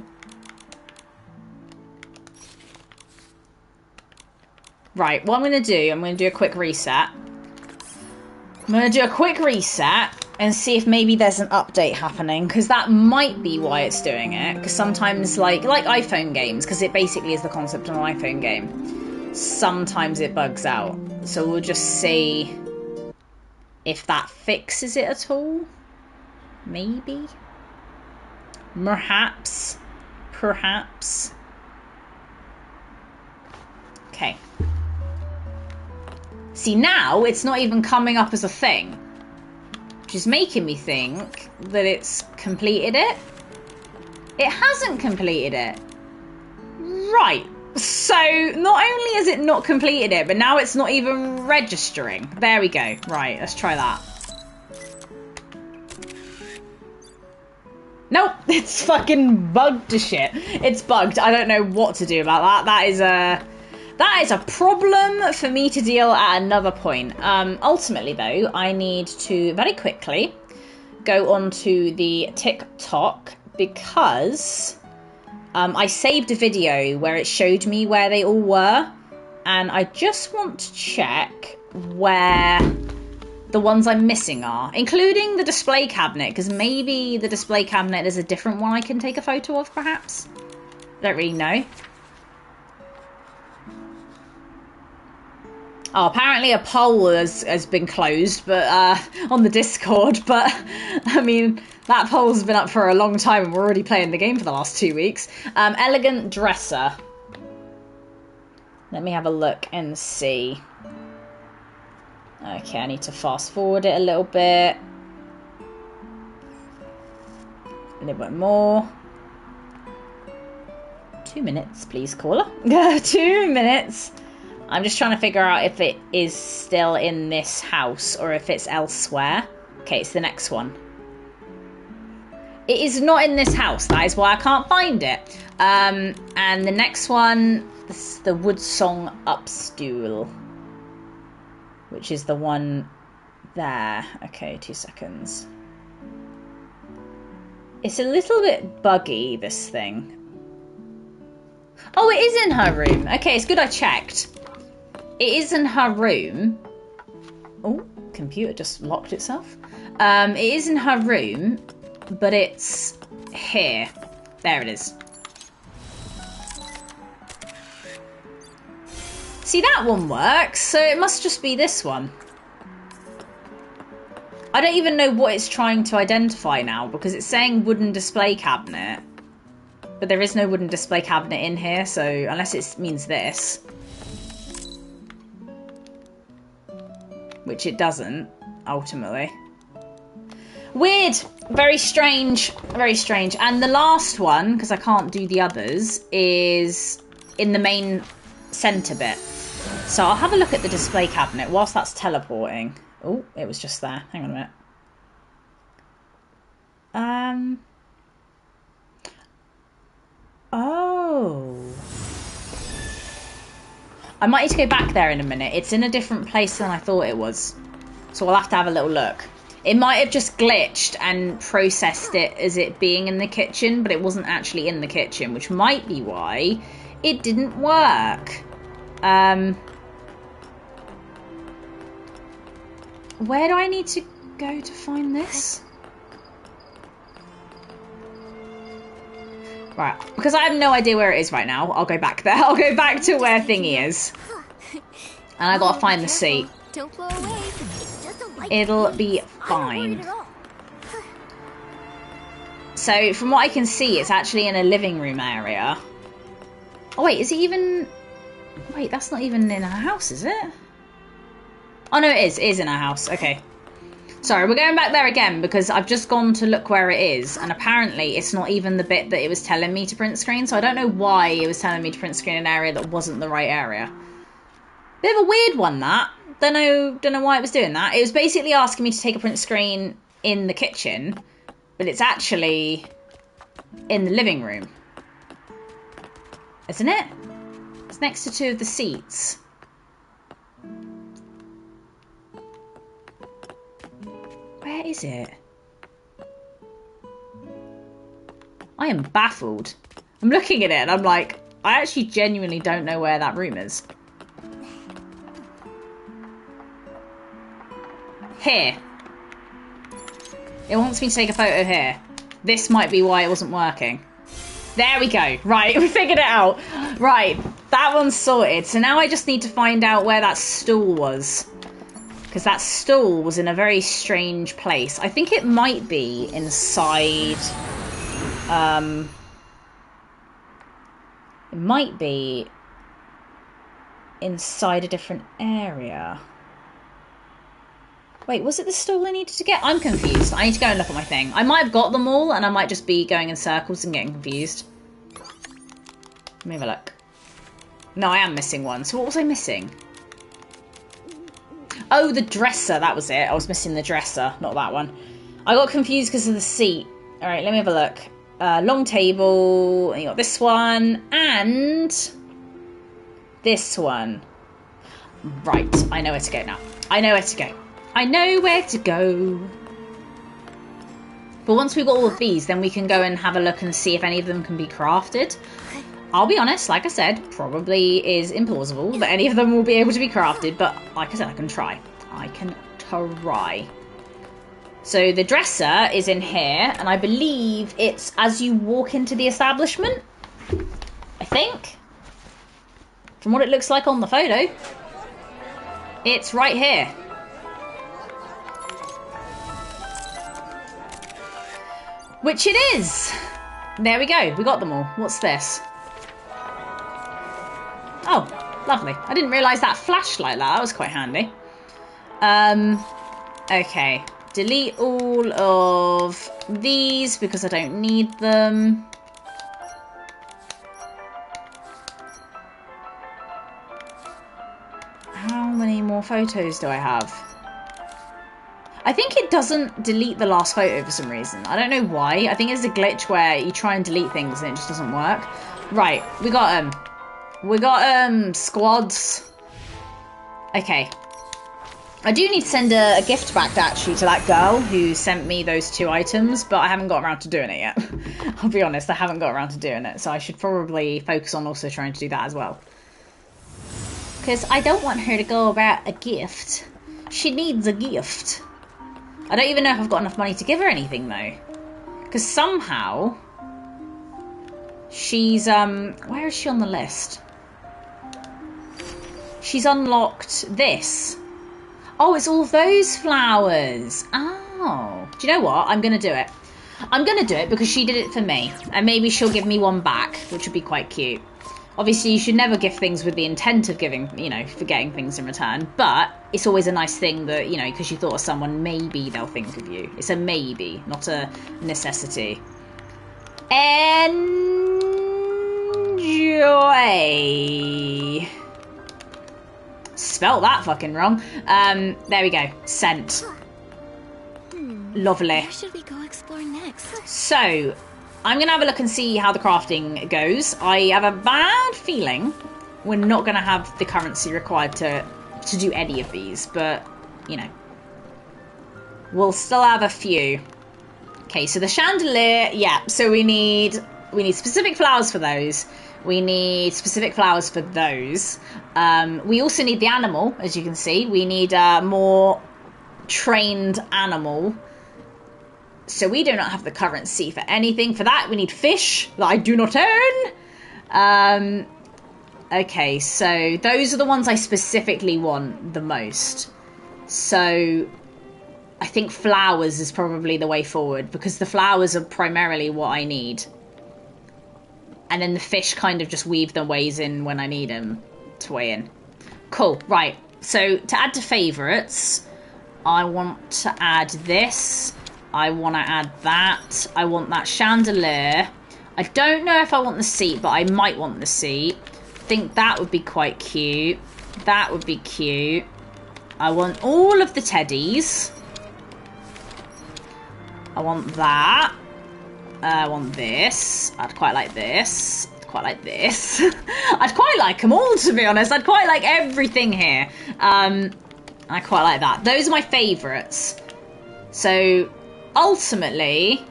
Right, what I'm going to do, I'm going to do a quick reset. I'm going to do a quick reset and see if maybe there's an update happening, because that might be why it's doing it. Because sometimes, like iPhone games, because it basically is the concept of an iPhone game, sometimes it bugs out. So we'll just see if that fixes it at all. Maybe. Perhaps. Perhaps. Okay. See, now it's not even coming up as a thing, which is making me think that it's completed it. It hasn't completed it. Right. So, not only has it not completed it, but now it's not even registering. There we go. Right, let's try that. Nope, it's fucking bugged to shit. It's bugged. I don't know what to do about that. That is a problem for me to deal at another point. Ultimately, though, I need to very quickly go onto the TikTok because I saved a video where it showed me where they all were, and I just want to check where the ones I'm missing are, including the display cabinet, because maybe the display cabinet is a different one I can take a photo of, perhaps? Don't really know. Oh, apparently a poll has been closed, but on the Discord, but I mean, that poll's been up for a long time and we're already playing the game for the last 2 weeks. Elegant dresser. Let me have a look and see. Okay, I need to fast forward it a little bit. A little bit more. 2 minutes, please, caller. 2 minutes. I'm just trying to figure out if it is still in this house or if it's elsewhere. Okay, it's the next one. It is not in this house. That is why I can't find it. And the next one, this is the wood song upstool, which is the one there. Okay, 2 seconds. It's a little bit buggy, this thing. Oh, it is in her room. Okay, it's good I checked. It is in her room. Oh, computer just locked itself. It is in her room, but it's here. There it is. See, that one works, so it must just be this one. I don't even know what it's trying to identify now, because it's saying wooden display cabinet. But there is no wooden display cabinet in here, so unless it means this. Which it doesn't, ultimately. Weird. Very strange. Very strange. And the last one, because I can't do the others, is in the main centre bit. So I'll have a look at the display cabinet whilst that's teleporting. Oh, it was just there. Hang on a minute. Oh. I might need to go back there in a minute. It's in a different place than I thought it was. So I'll have to have a little look. It might have just glitched and processed it as it being in the kitchen, but it wasn't actually in the kitchen, which might be why it didn't work. Where do I need to go to find this? Right, because I have no idea where it is right now, I'll go back there. I'll go back to where Thingy is. And I gotta find the seat. Don't blow away. It's just a light It'll breeze. be I'm not fine. worried at all. So, from what I can see, it's actually in a living room area. Oh, wait, is it even... Wait, that's not even in our house, is it? Oh, no, it is. It is in our house. Okay. Sorry, we're going back there again because I've just gone to look where it is, and apparently it's not even the bit that it was telling me to print screen, so I don't know why it was telling me to print screen an area that wasn't the right area. Bit of a weird one, that. Don't know why it was doing that. It was basically asking me to take a print screen in the kitchen, but it's actually in the living room. Isn't it? It's next to two of the seats. Where is it? I am baffled. I'm looking at it and I'm like, I actually genuinely don't know where that room is. Here. It wants me to take a photo here. This might be why it wasn't working. There we go. Right, we figured it out. Right, that one's sorted. So now I just need to find out where that stool was. Because that stool was in a very strange place. I think it might be inside... it might be inside a different area. Wait, was it the stool I needed to get? I'm confused. I need to go and look at my thing. I might have got them all, and I might just be going in circles and getting confused. Let me have a look. No, I am missing one. So what was I missing? Oh, the dresser. That was it. I was missing the dresser, not that one. I got confused because of the seat. All right, let me have a look. Long table. And you got this one. And this one. Right. I know where to go now. I know where to go. I know where to go. But once we've got all of these, then we can go and have a look and see if any of them can be crafted. I'll be honest, like I said, probably is implausible that any of them will be able to be crafted, but like I said, I can try. I can try. So the dresser is in here, and I believe it's as you walk into the establishment, I think. From what it looks like on the photo. It's right here. Which it is! There we go, we got them all. What's this? Oh, lovely. I didn't realise that flashed like that. That was quite handy. Okay. Delete all of these because I don't need them. How many more photos do I have? I think it doesn't delete the last photo for some reason. I don't know why. I think it's a glitch where you try and delete things and it just doesn't work. Right, we got We got, squads. Okay. I do need to send a gift back, actually, to that girl who sent me those 2 items, but I haven't got around to doing it yet. I'll be honest, I haven't got around to doing it, so I should probably focus on also trying to do that as well. Because I don't want her to go about a gift. She needs a gift. I don't even know if I've got enough money to give her anything, though. Because somehow... she's, where is she on the list? She's unlocked this. Oh, it's all of those flowers. Oh. Do you know what? I'm going to do it. I'm going to do it because she did it for me. And maybe she'll give me one back, which would be quite cute. Obviously, you should never give things with the intent of giving, you know, for getting things in return. But it's always a nice thing that, you know, because you thought of someone, maybe they'll think of you. It's a maybe, not a necessity. Enjoy. Spelt that fucking wrong. There we go. Sent. Lovely. Where should we go explore next? So, I'm going to have a look and see how the crafting goes. I have a bad feeling we're not going to have the currency required to do any of these, but, you know. We'll still have a few. Okay, so the chandelier, yeah, so we need specific flowers for those. We need specific flowers for those. We also need the animal, as you can see. We need a more trained animal. So we do not have the currency for anything. For that, we need fish that I do not own. Okay, so those are the ones I specifically want the most. So I think flowers is probably the way forward, because the flowers are primarily what I need. And then the fish kind of just weave their ways in when I need them to weigh in. Cool, right. So to add to favourites, I want to add this. I want to add that. I want that chandelier. I don't know if I want the seat, but I might want the seat. I think that would be quite cute. That would be cute. I want all of the teddies. I want that. I want this. I'd quite like this. I'd quite like this. I'd quite like them all, to be honest. I'd quite like everything here. I quite like that. Those are my favourites. So, ultimately,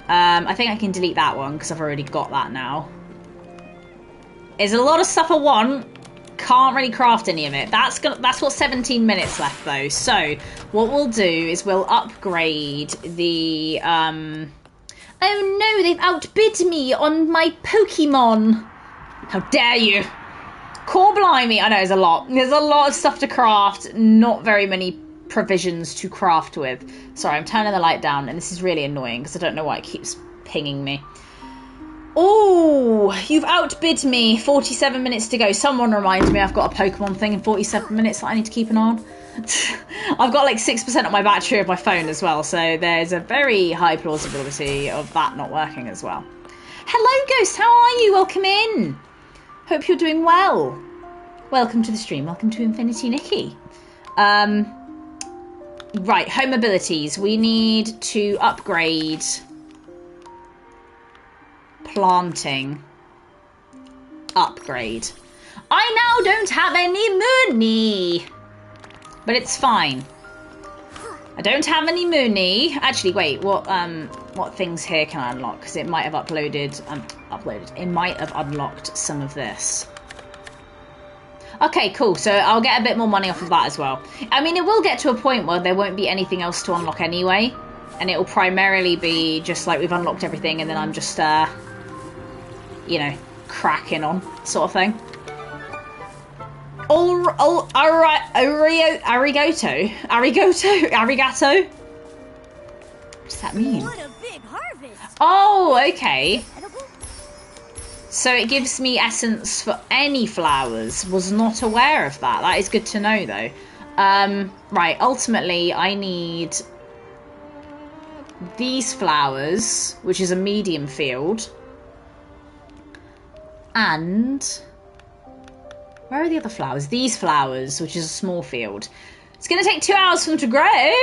I think I can delete that one because I've already got that now. There's a lot of stuff I want. Can't really craft any of it. That's got 17 minutes left, though. So, what we'll do is we'll upgrade the... Oh no, they've outbid me on my Pokemon. How dare you? Core blimey. I know, there's a lot. There's a lot of stuff to craft. Not very many provisions to craft with. Sorry, I'm turning the light down, and this is really annoying because I don't know why it keeps pinging me. Oh, you've outbid me. 47 minutes to go. Someone reminds me I've got a Pokemon thing in 47 minutes that I need to keep an eye on. I've got like 6% of my battery of my phone as well, so there's a very high plausibility of that not working as well. Hello, Ghost. How are you? Welcome in. Hope you're doing well. Welcome to the stream. Welcome to Infinity Nikki. Right, home abilities. We need to upgrade planting. Upgrade. I now don't have any money, but it's fine. I don't have any money. Actually, wait. What things here can I unlock? Because it might have uploaded. It might have unlocked some of this. Okay, cool. So I'll get a bit more money off of that as well. I mean, it will get to a point where there won't be anything else to unlock anyway, and it will primarily be just like we've unlocked everything, and then I'm just, you know, cracking on sort of thing. Arigato. What does that mean? What a big harvest. Oh, okay. Edible? So it gives me essence for any flowers. Was not aware of that. That is good to know, though. Right, ultimately, I need these flowers, which is a medium field. And where are the other flowers? These flowers, which is a small field. It's going to take 2 hours for them to grow.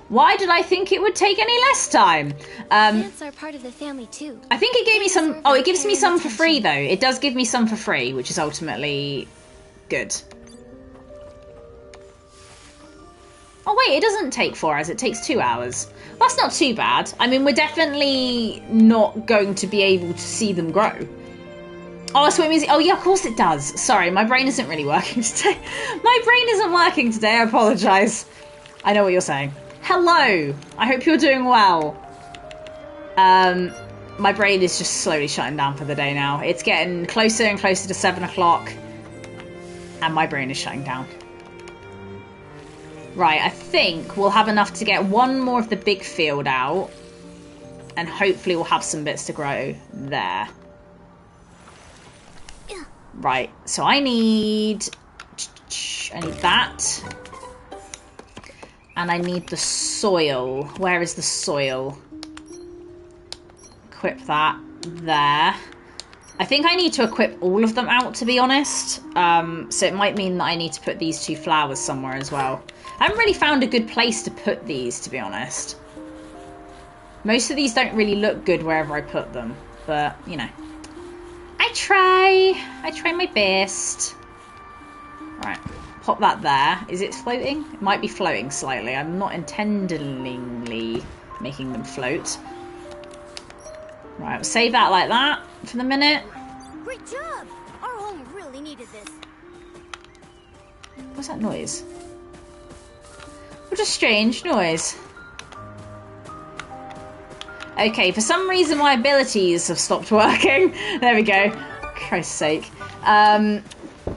Why did I think it would take any less time? Plants are part of the family too. I think it gave me some... Oh, it gives me some for free, though. It does give me some for free, which is ultimately good. Oh, wait, it doesn't take 4 hours. It takes 2 hours. That's not too bad. I mean, we're definitely not going to be able to see them grow. Oh, so it means... Oh, yeah, of course it does. Sorry, my brain isn't really working today. My brain isn't working today. I apologise. I know what you're saying. Hello. I hope you're doing well. My brain is just slowly shutting down for the day now. It's getting closer and closer to 7 o'clock. And my brain is shutting down. Right, I think we'll have enough to get one more of the big field out. And hopefully we'll have some bits to grow there. Right, so I need that. And I need the soil. Where is the soil? Equip that there. I think I need to equip all of them out, to be honest. So it might mean that I need to put these 2 flowers somewhere as well. I haven't really found a good place to put these, to be honest. Most of these don't really look good wherever I put them. But, you know. I try my best. Right. Pop that there. Is it floating? It might be floating slightly. I'm not intentionally making them float. Right, we'll save that like that for the minute. Great job! Our home really needed this. What's that noise? What a strange noise. Okay, for some reason my abilities have stopped working. There we go. Christ's sake.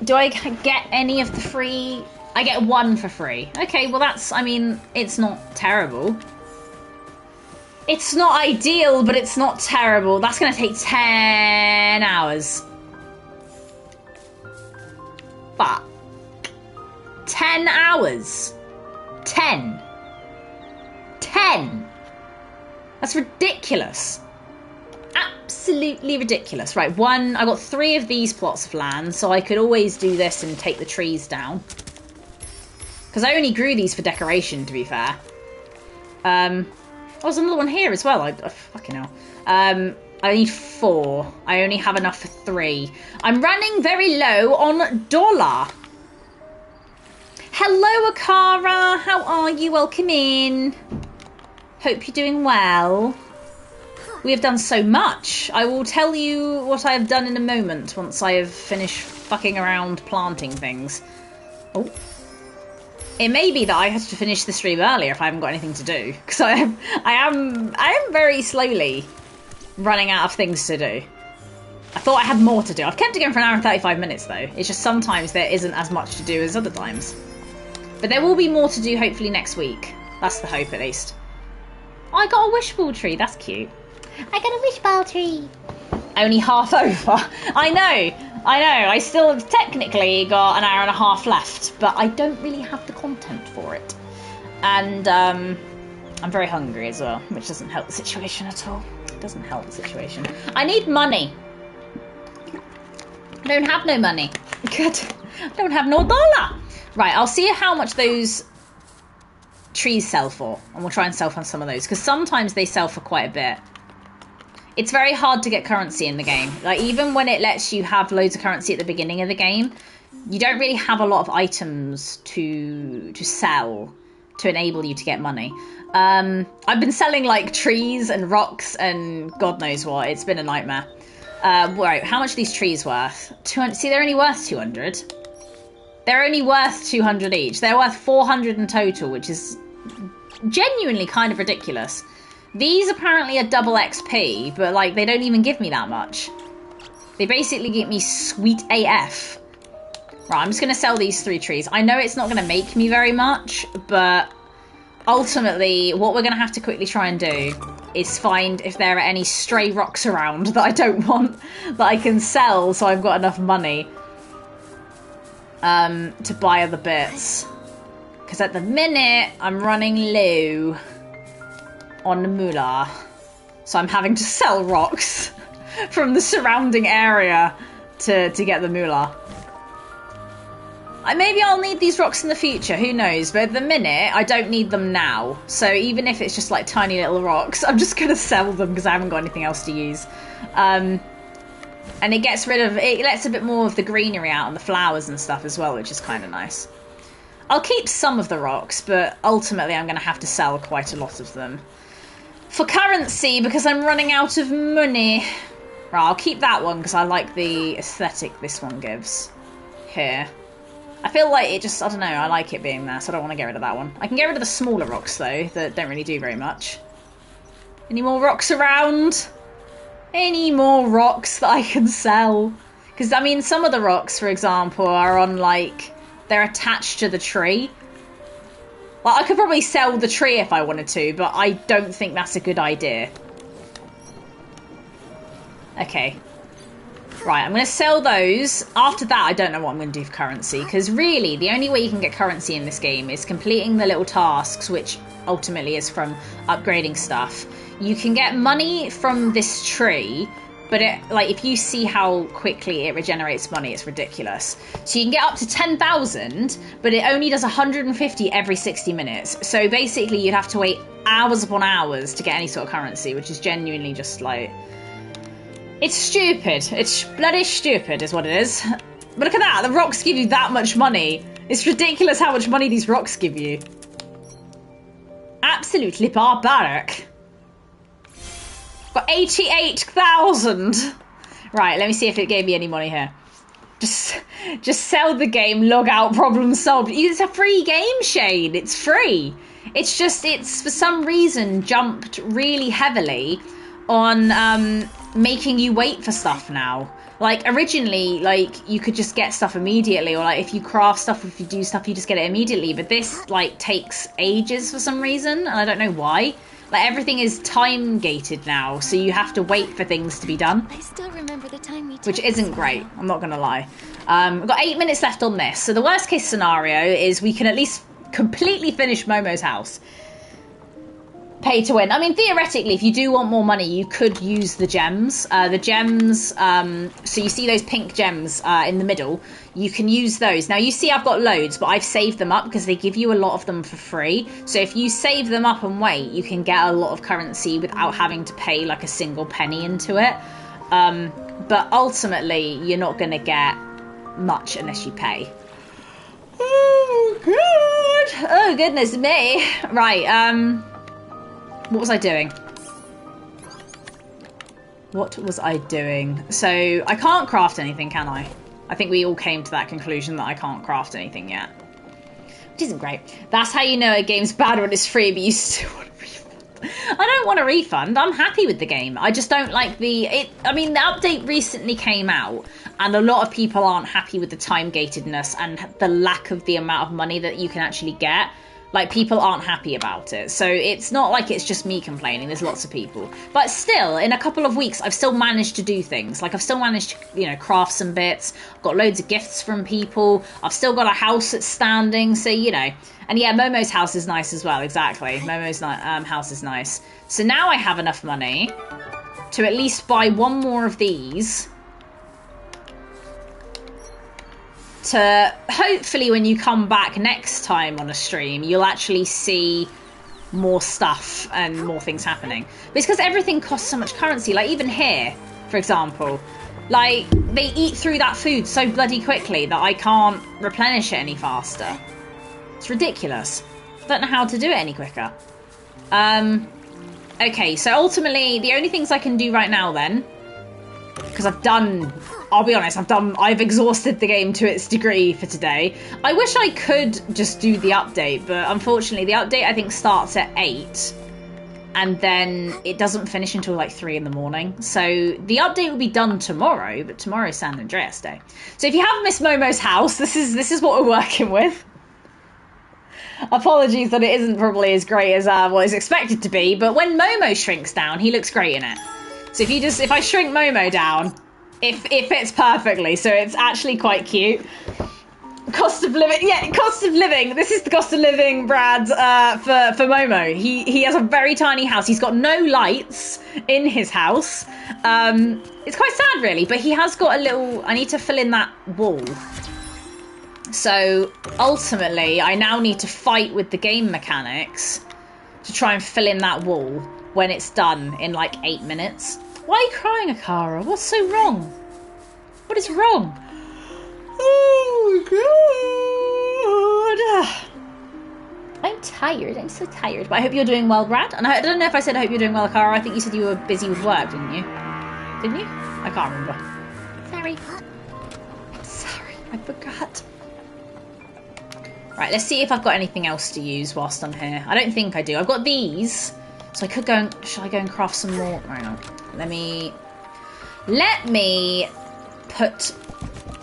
Do I get any of the free? I get 1 for free. Okay, well that's, I mean, it's not terrible. It's not ideal, but it's not terrible. That's going to take 10 hours. Fuck. 10 hours. 10. 10. That's ridiculous. Absolutely ridiculous. Right, I got 3 of these plots of land, so I could always do this and take the trees down. Because I only grew these for decoration, to be fair. Oh, there's another one here as well. I fucking hell. I need 4. I only have enough for 3. I'm running very low on dollar. Hello, Akara. How are you? Welcome in. Hope you're doing well. We have done so much. I will tell you what I have done in a moment once I have finished fucking around planting things. Oh. It may be that I have to finish the stream earlier if I haven't got anything to do. Because I am very slowly running out of things to do. I thought I had more to do. I've kept it going for 1 hour and 35 minutes though. It's just sometimes there isn't as much to do as other times. But there will be more to do hopefully next week. That's the hope at least. Oh, I got a wishball tree. That's cute. I got a wishball tree. Only half over. I know. I still have technically got 1 hour and a half left, but I don't really have the content for it. And I'm very hungry as well, which doesn't help the situation at all. It doesn't help the situation. I need money. I don't have no money. Good. I don't have no dollar. Right, I'll see how much those trees sell for, and we'll try and sell for some of those, because sometimes they sell for quite a bit. It's very hard to get currency in the game. Like, even when it lets you have loads of currency at the beginning of the game, you don't really have a lot of items to sell to enable you to get money. I've been selling, like, trees and rocks and God knows what. It's been a nightmare. Right, how much are these trees worth? 200. See, they're only worth 200. They're only worth 200 each. They're worth 400 in total, which is genuinely kind of ridiculous. These apparently are double XP, but like they don't even give me that much. They basically give me sweet AF. Right, I'm just going to sell these 3 trees. I know it's not going to make me very much, but ultimately what we're going to have to quickly try and do is find if there are any stray rocks around that I don't want that I can sell so I've got enough money to buy other bits. Because at the minute I'm running low on the moolah, so I'm having to sell rocks from the surrounding area to get the moolah. Maybe I'll need these rocks in the future, who knows, but at the minute I don't need them now, so even if it's just like tiny little rocks, I'm just going to sell them because I haven't got anything else to use. And it lets a bit more of the greenery out and the flowers and stuff as well, which is kind of nice. I'll keep some of the rocks, but ultimately I'm going to have to sell quite a lot of them for currency because I'm running out of money. Right, I'll keep that one because I like the aesthetic this one gives. Here. I feel like it just, I don't know, I like it being there, so I don't want to get rid of that one. I can get rid of the smaller rocks, though, that don't really do very much. Any more rocks around? Any more rocks that I can sell? Because, I mean, some of the rocks, for example, are on, like, they're attached to the tree. Well, I could probably sell the tree if I wanted to, but I don't think that's a good idea. Okay. Right, I'm going to sell those. After that, I don't know what I'm going to do for currency, because really, the only way you can get currency in this game is completing the little tasks, which ultimately is from upgrading stuff. You can get money from this tree, but if you see how quickly it regenerates money, it's ridiculous. So you can get up to 10,000, but it only does 150 every 60 minutes. So basically, you'd have to wait hours upon hours to get any sort of currency, which is genuinely just like... It's stupid. It's bloody stupid is what it is. But look at that. The rocks give you that much money. It's ridiculous how much money these rocks give you. Absolutely barbaric. Got 88,000. Right, let me see if it gave me any money here. Just sell the game, log out, problem solved. It's a free game, Shane. It's free. It's just, it's for some reason jumped really heavily on making you wait for stuff now. Like originally, like you could just get stuff immediately, or like if you craft stuff, if you do stuff, you just get it immediately. But this like takes ages for some reason, and I don't know why. Like everything is time gated now, so you have to wait for things to be done. I still remember the time we Which isn't great, I'm not gonna lie. We've got 8 minutes left on this. So the worst case scenario is we can at least completely finish Momo's house. Pay to win. I mean, theoretically, if you do want more money, you could use the gems. So you see those pink gems in the middle. You can use those. Now, you see I've got loads, but I've saved them up because they give you a lot of them for free. So if you save them up and wait, you can get a lot of currency without having to pay like a single penny into it. But ultimately, you're not going to get much unless you pay. Oh, God. Oh, goodness me. Right, what was I doing? What was I doing? So, I can't craft anything, can I? I think we all came to that conclusion that I can't craft anything yet. Which isn't great. That's how you know a game's bad when it's free, but you still want a refund. I don't want a refund. I'm happy with the game. I just don't like I mean, the update recently came out, and a lot of people aren't happy with the time-gatedness and the lack of the amount of money that you can actually get. Like, people aren't happy about it. So it's not like it's just me complaining. There's lots of people. But still, in a couple of weeks, I've still managed to do things. Like, I've still managed to, you know, craft some bits. I've got loads of gifts from people. I've still got a house that's standing. So, you know. And yeah, Momo's house is nice as well. Exactly. Momo's house is nice. So now I have enough money to at least buy one more of these. To hopefully when you come back next time on a stream, you'll actually see more stuff and more things happening. But it's because everything costs so much currency. Like even here, for example, like they eat through that food so bloody quickly that I can't replenish it any faster. It's ridiculous. I don't know how to do it any quicker. Okay, so ultimately the only things I can do right now then, because I'll be honest, I've exhausted the game to its degree for today. I wish I could just do the update, but unfortunately the update I think starts at 8 and then it doesn't finish until like 3 in the morning. So the update will be done tomorrow, but tomorrow's San Andreas Day. So if you have missed Momo's house, this is what we're working with. Apologies that it isn't probably as great as what is expected to be, but when Momo shrinks down, he looks great in it. So if I shrink Momo down, it fits perfectly, so it's actually quite cute. Cost of living, yeah, cost of living. This is the cost of living, Brad, for Momo. He has a very tiny house. He's got no lights in his house. It's quite sad, really, but he has got a little... I need to fill in that wall. So, ultimately, I now need to fight with the game mechanics to try and fill in that wall when it's done in, like, 8 minutes. Why are you crying, Akara? What's so wrong? What is wrong? Oh, God. I'm tired. I'm so tired. But I hope you're doing well, Brad. And I don't know if I said I hope you're doing well, Akara. I think you said you were busy with work, didn't you? Didn't you? I can't remember. Sorry. I'm sorry. I forgot. Right, let's see if I've got anything else to use whilst I'm here. I don't think I do. I've got these. So I could go and... Should I go and craft some more? Hang on. Let me put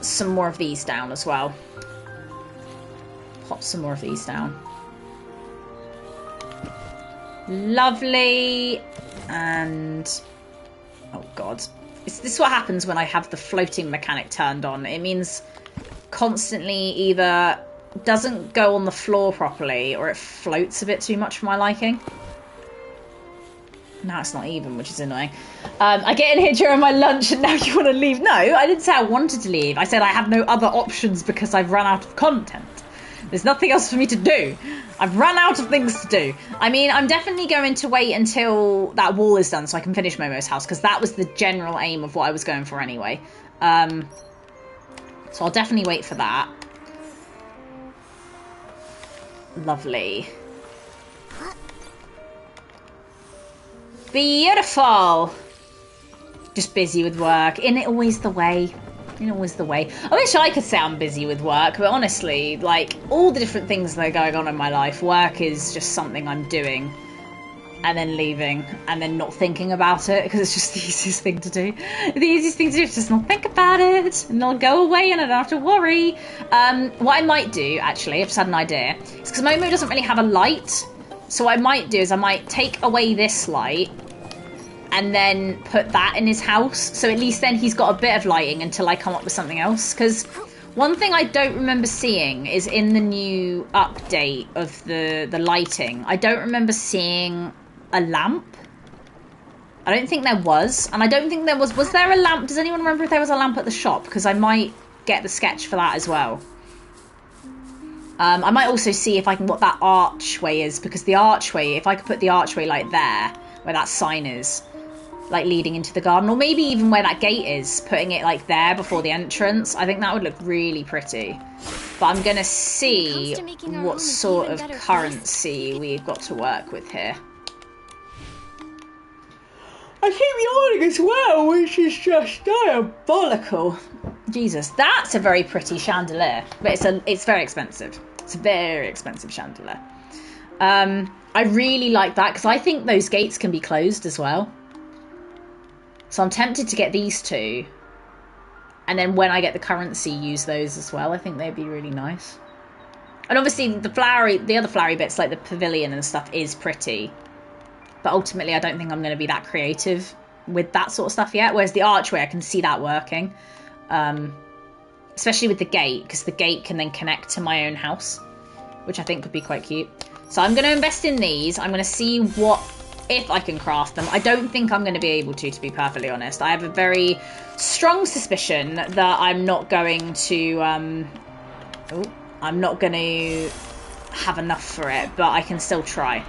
some more of these down as well. Pop some more of these down. Lovely. And... Oh, God. This is what happens when I have the floating mechanic turned on. It means constantly either doesn't go on the floor properly or it floats a bit too much for my liking. Now it's not even, which is annoying. I get in here during my lunch and now you want to leave. No, I didn't say I wanted to leave. I said I have no other options because I've run out of content. There's nothing else for me to do. I've run out of things to do. I mean, I'm definitely going to wait until that wall is done so I can finish Momo's house because that was the general aim of what I was going for anyway. So I'll definitely wait for that. Lovely. Beautiful. Just busy with work. Isn't it always the way? Ain't always the way. I wish I could say I'm busy with work, but honestly, like, all the different things that are going on in my life, work is just something I'm doing and then leaving and then not thinking about it because it's just the easiest thing to do. The easiest thing to do is just not think about it and I'll go away and I don't have to worry. What I might do, actually, I've just had an idea, is because Momo doesn't really have a light, so what I might do is I might take away this light and then put that in his house, so at least then he's got a bit of lighting until I come up with something else. Because one thing I don't remember seeing is in the new update of the lighting, I don't remember seeing a lamp. I don't think there was, and I don't think there was there a lamp? Does anyone remember if there was a lamp at the shop? Because I might get the sketch for that as well. I might also see if I can, what that archway is, because the archway, if I could put the archway like there, where that sign is, like leading into the garden, or maybe even where that gate is, putting it like there before the entrance, I think that would look really pretty. But I'm gonna see what sort of currency we've got to work with here. I keep yawning as well, which is just diabolical. Jesus, that's a very pretty chandelier, but it's very expensive. It's a very expensive chandelier. I really like that because I think those gates can be closed as well. So I'm tempted to get these two, and then when I get the currency, use those as well. I think they'd be really nice. And obviously the other flowery bits like the pavilion and stuff is pretty, but ultimately I don't think I'm going to be that creative with that sort of stuff yet. Whereas the archway, I can see that working, especially with the gate, because the gate can then connect to my own house, which I think would be quite cute. So I'm going to invest in these. I'm going to see if I can craft them. I don't think I'm going to be able to be perfectly honest. I have a very strong suspicion that I'm not going to I'm not going to have enough for it, but I can still try.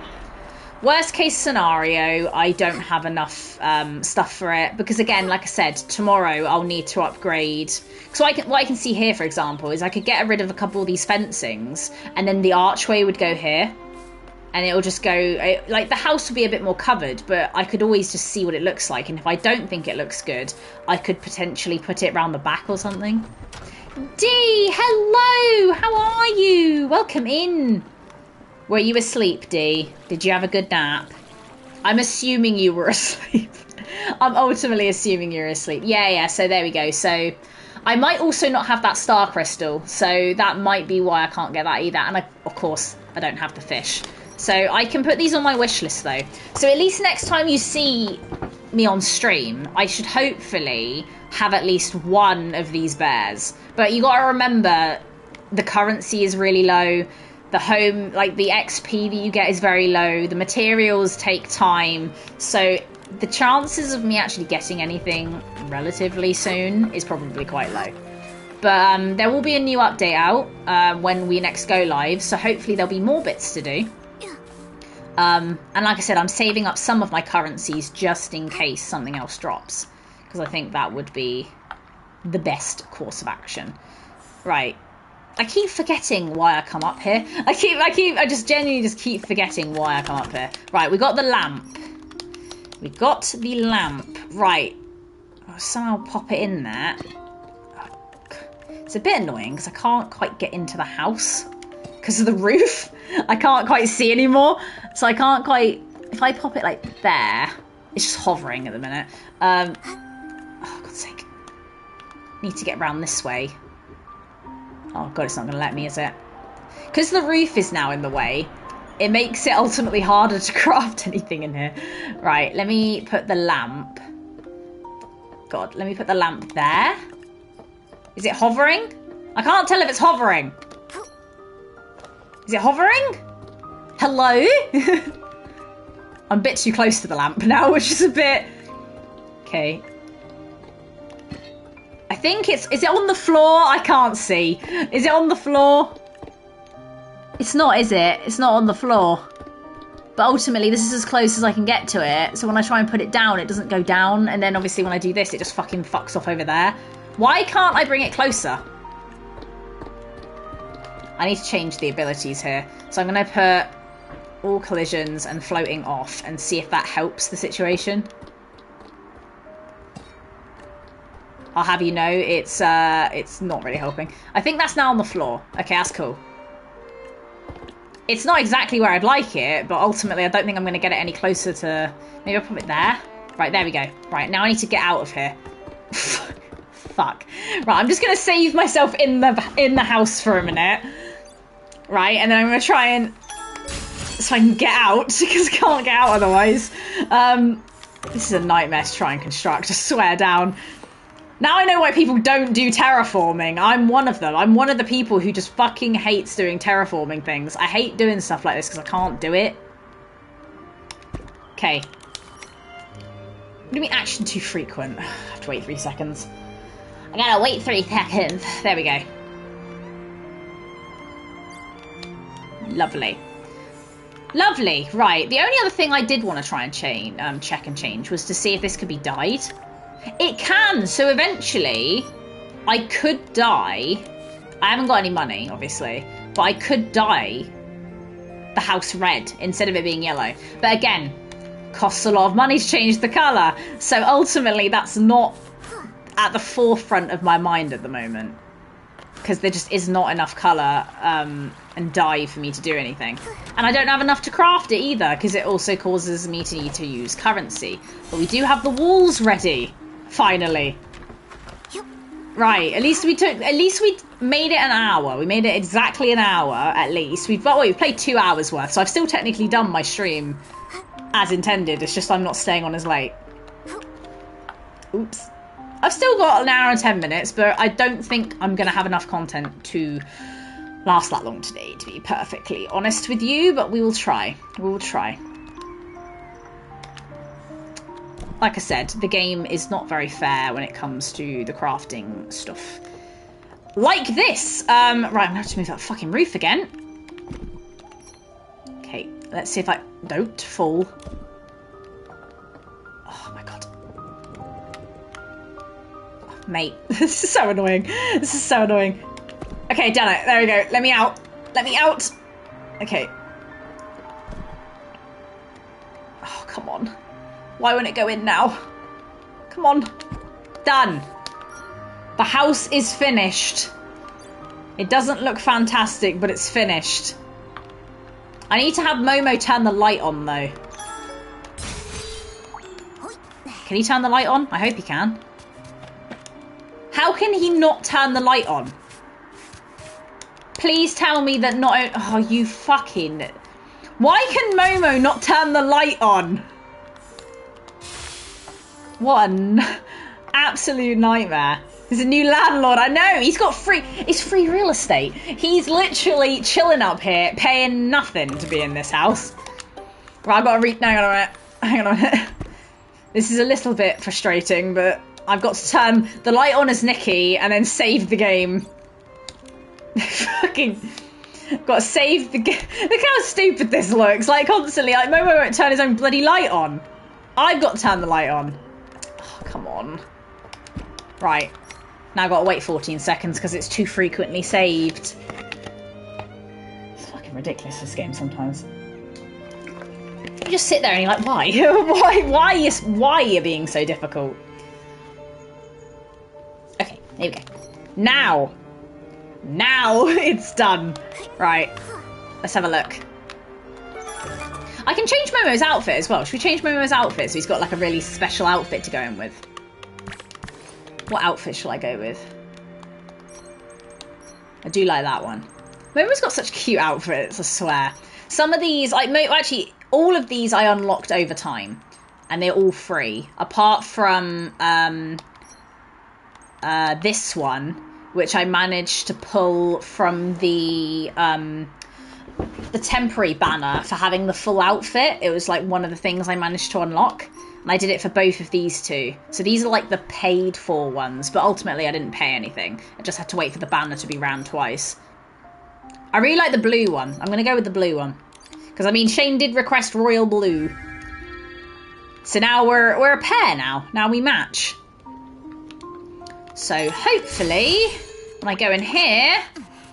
Worst case scenario, I don't have enough stuff for it, because again, like I said, tomorrow I'll need to upgrade. So what I can see here, for example, is I could get rid of a couple of these fencings, and then the archway would go here. And it'll just go, like, the house will be a bit more covered, but I could always just see what it looks like. And if I don't think it looks good, I could potentially put it around the back or something. Dee, hello! How are you? Welcome in. Were you asleep, Dee? Did you have a good nap? I'm assuming you were asleep. I'm ultimately assuming you're asleep. Yeah, so there we go. So I might also not have that star crystal, so that might be why I can't get that either. And of course, I don't have the fish. So I can put these on my wish list though. So at least next time you see me on stream, I should hopefully have at least one of these bears. But you gotta remember, the currency is really low. The home, like the XP that you get is very low. The materials take time. So the chances of me actually getting anything relatively soon is probably quite low. But there will be a new update out when we next go live. So hopefully there'll be more bits to do. And like I said, I'm saving up some of my currencies just in case something else drops, because I think that would be the best course of action. Right. I keep forgetting why I come up here. I just genuinely just keep forgetting why I come up here. Right, we got the lamp. We got the lamp. Right. I'll somehow pop it in there. It's a bit annoying because I can't quite get into the house because of the roof. I can't quite see anymore, so I can't quite... If I pop it like there, it's just hovering at the minute. Oh, God's sake. Need to get around this way. Oh, God, it's not going to let me, is it? Because the roof is now in the way, it makes it ultimately harder to craft anything in here. Right, let me put the lamp. God, let me put the lamp there. Is it hovering? I can't tell if it's hovering. Is it hovering? Hello? I'm a bit too close to the lamp now, which is a bit... Okay. I think it's... Is it on the floor? I can't see. Is it on the floor? It's not, is it? It's not on the floor. But ultimately, this is as close as I can get to it. So when I try and put it down, it doesn't go down. And then obviously when I do this, it just fucking fucks off over there. Why can't I bring it closer? I need to change the abilities here. So I'm going to put all collisions and floating off and see if that helps the situation. I'll have you know, it's not really helping. I think that's now on the floor. Okay, that's cool. It's not exactly where I'd like it, but ultimately I don't think I'm going to get it any closer to... Maybe I'll put it there? Right, there we go. Right, now I need to get out of here. Fuck. Right, I'm just going to save myself in the house for a minute. Right, and then I'm going to try and... So I can get out, because I can't get out otherwise. This is a nightmare to try and construct, I swear down. Now I know why people don't do terraforming. I'm one of them. I'm one of the people who just fucking hates doing terraforming things. I hate doing stuff like this because I can't do it. Okay. What do you mean action too frequent? I have to wait 3 seconds. I gotta wait 3 seconds. There we go. Lovely. Lovely. Right. The only other thing I did want to try and check and change was to see if this could be dyed. It can. So eventually, I could dye. I haven't got any money, obviously, but I could dye the house red instead of it being yellow. But again, costs a lot of money to change the colour. So ultimately, that's not at the forefront of my mind at the moment. Because there just is not enough colour and dye for me to do anything. And I don't have enough to craft it either, because it also causes me to need to use currency. But we do have the walls ready, finally. Right, at least we made it an hour. We made it exactly an hour, at least. We've played 2 hours worth, so I've still technically done my stream as intended. It's just I'm not staying on as late. Oops. I've still got an hour and 10 minutes, but I don't think I'm going to have enough content to last that long today, to be perfectly honest with you, but we will try. We will try. Like I said, the game is not very fair when it comes to the crafting stuff. Like this! Right, I'm going to have to move that fucking roof again. Okay, let's see if I don't fall. Oh my god. Mate, this is so annoying. This is so annoying. Okay, done it. There we go. Let me out. Let me out. Okay. Oh, come on. Why won't it go in now? Come on. Done. The house is finished. It doesn't look fantastic, but it's finished. I need to have Momo turn the light on, though. Can he turn the light on? I hope he can. How can he not turn the light on? Please tell me that not... Oh, you fucking... Why can Momo not turn the light on? What an absolute nightmare. There's a new landlord. I know. He's got free... It's free real estate. He's literally chilling up here, paying nothing to be in this house. Right, I've got to read... Hang on a minute. Hang on a minute. This is a little bit frustrating, but... I've got to turn the light on as Nikki and then save the game. Fucking... Got to save the game. Look how stupid this looks. Like, constantly, like, Momo won't turn his own bloody light on. I've got to turn the light on. Oh, come on. Right. Now I've got to wait 14 seconds because it's too frequently saved. It's fucking ridiculous, this game, sometimes. You just sit there and you're like, why? Why are you being so difficult? Okay, here we go. Now it's done. Right, let's have a look. I can change Momo's outfit as well. Should we change Momo's outfit so he's got like a really special outfit to go in with? What outfit shall I go with? I do like that one. Momo's got such cute outfits, I swear. Some of these, actually, all of these I unlocked over time. And they're all free. Apart from... this one, which I managed to pull from the temporary banner for having the full outfit. It was like one of the things I managed to unlock, and I did it for both of these two. So these are like the paid for ones, but ultimately I didn't pay anything. I just had to wait for the banner to be ran twice. I really like the blue one. I'm going to go with the blue one. Because, I mean, Shane did request royal blue. So now we're a pair now. Now we match. So hopefully, when I go in here,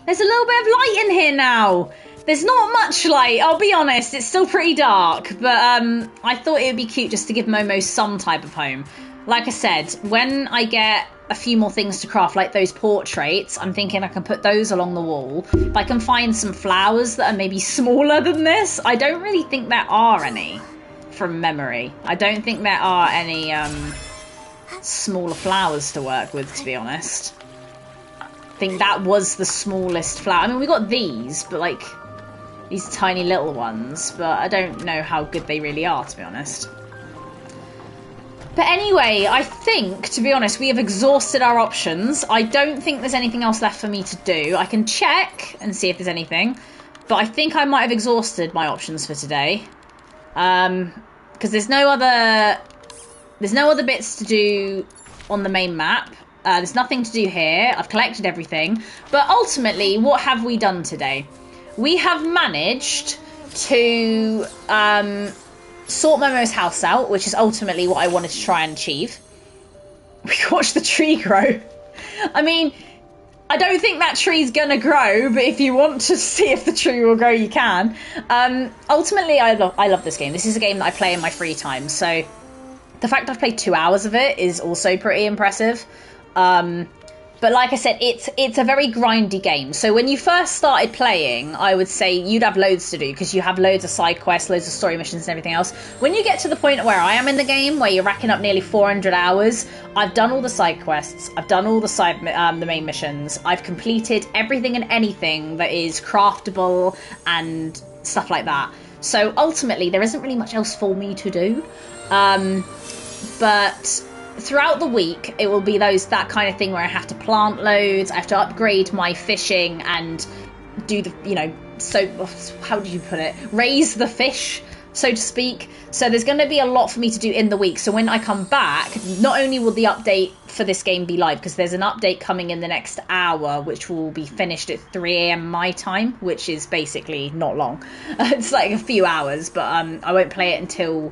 there's a little bit of light in here now. There's not much light, I'll be honest. It's still pretty dark, but I thought it would be cute just to give Momo some type of home. Like I said, when I get a few more things to craft, like those portraits. I'm thinking I can put those along the wall. If I can find some flowers that are maybe smaller than this. I don't really think there are any from memory. I don't think there are any smaller flowers to work with, to be honest. I think that was the smallest flower. I mean, we got these, but like these tiny little ones, but I don't know how good they really are, to be honest. But anyway, I think, to be honest, we have exhausted our options. I don't think there's anything else left for me to do. I can check and see if there's anything, but I think I might have exhausted my options for today. Because there's no other bits to do on the main map. There's nothing to do here. I've collected everything. But ultimately, what have we done today? We have managed to sort Momo's house out, which is ultimately what I wanted to try and achieve. We watched the tree grow. I mean, I don't think that tree's gonna grow, but if you want to see if the tree will grow, you can. Ultimately, I love this game. This is a game that I play in my free time, so the fact I've played 2 hours of it is also pretty impressive. But like I said, it's a very grindy game. So when you first started playing, I would say you'd have loads to do because you have loads of side quests, loads of story missions and everything else. When you get to the point where I am in the game, where you're racking up nearly 400 hours, I've done all the side quests, I've done all the main missions, I've completed everything and anything that is craftable and stuff like that. So ultimately, there isn't really much else for me to do. But throughout the week, it will be that kind of thing where I have to plant loads, I have to upgrade my fishing and do the, how do you put it? Raise the fish, so to speak. So there's going to be a lot for me to do in the week. So when I come back, not only will the update for this game be live, because there's an update coming in the next hour, which will be finished at 3 AM my time, which is basically not long. It's like a few hours, but I won't play it until,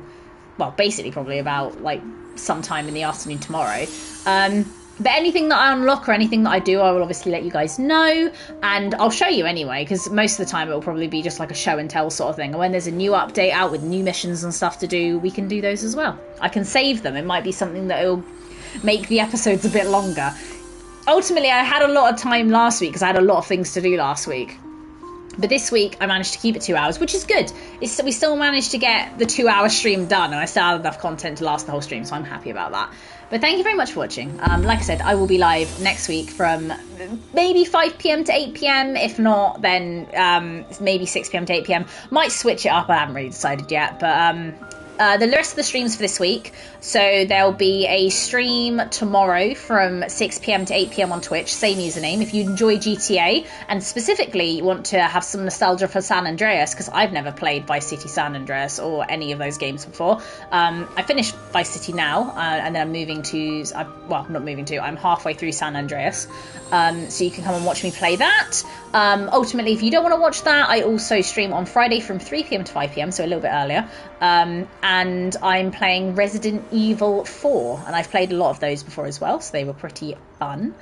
well, basically probably about like sometime in the afternoon tomorrow. But anything that I unlock or anything that I do, I will obviously let you guys know, and I'll show you anyway, because most of the time it will probably be just like a show and tell sort of thing. And when there's a new update out with new missions and stuff to do, we can do those as well. I can save them. It might be something that will make the episodes a bit longer. Ultimately, I had a lot of time last week because I had a lot of things to do last week. But this week, I managed to keep it 2 hours, which is good. We still managed to get the 2 hour stream done, and I still had enough content to last the whole stream, so I'm happy about that. But thank you very much for watching. Like I said, I will be live next week from maybe 5 PM to 8 PM. If not, then maybe 6 PM to 8 PM. Might switch it up, I haven't really decided yet. But the rest of the streams for this week, so there'll be a stream tomorrow from 6 PM to 8 PM on Twitch, same username. If you enjoy GTA and specifically want to have some nostalgia for San Andreas, because I've never played Vice City San Andreas or any of those games before. I finished Vice City now, and then I'm moving to, well, not moving to, I'm halfway through San Andreas. So you can come and watch me play that. Ultimately, if you don't want to watch that, I also stream on Friday from 3 PM to 5 PM, so a little bit earlier. And I'm playing Resident Evil 4, and I've played a lot of those before as well, so they were pretty fun.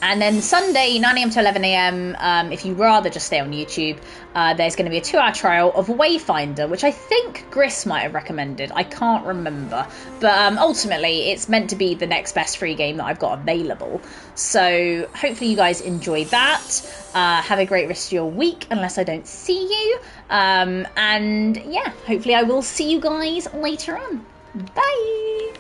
And then Sunday, 9 AM to 11 AM, if you rather just stay on YouTube, there's going to be a 2-hour trial of Wayfinder, which I think Gris might have recommended. I can't remember. But ultimately, it's meant to be the next best free game that I've got available. So hopefully you guys enjoy that. Have a great rest of your week, unless I don't see you. And yeah, hopefully I will see you guys later on. Bye!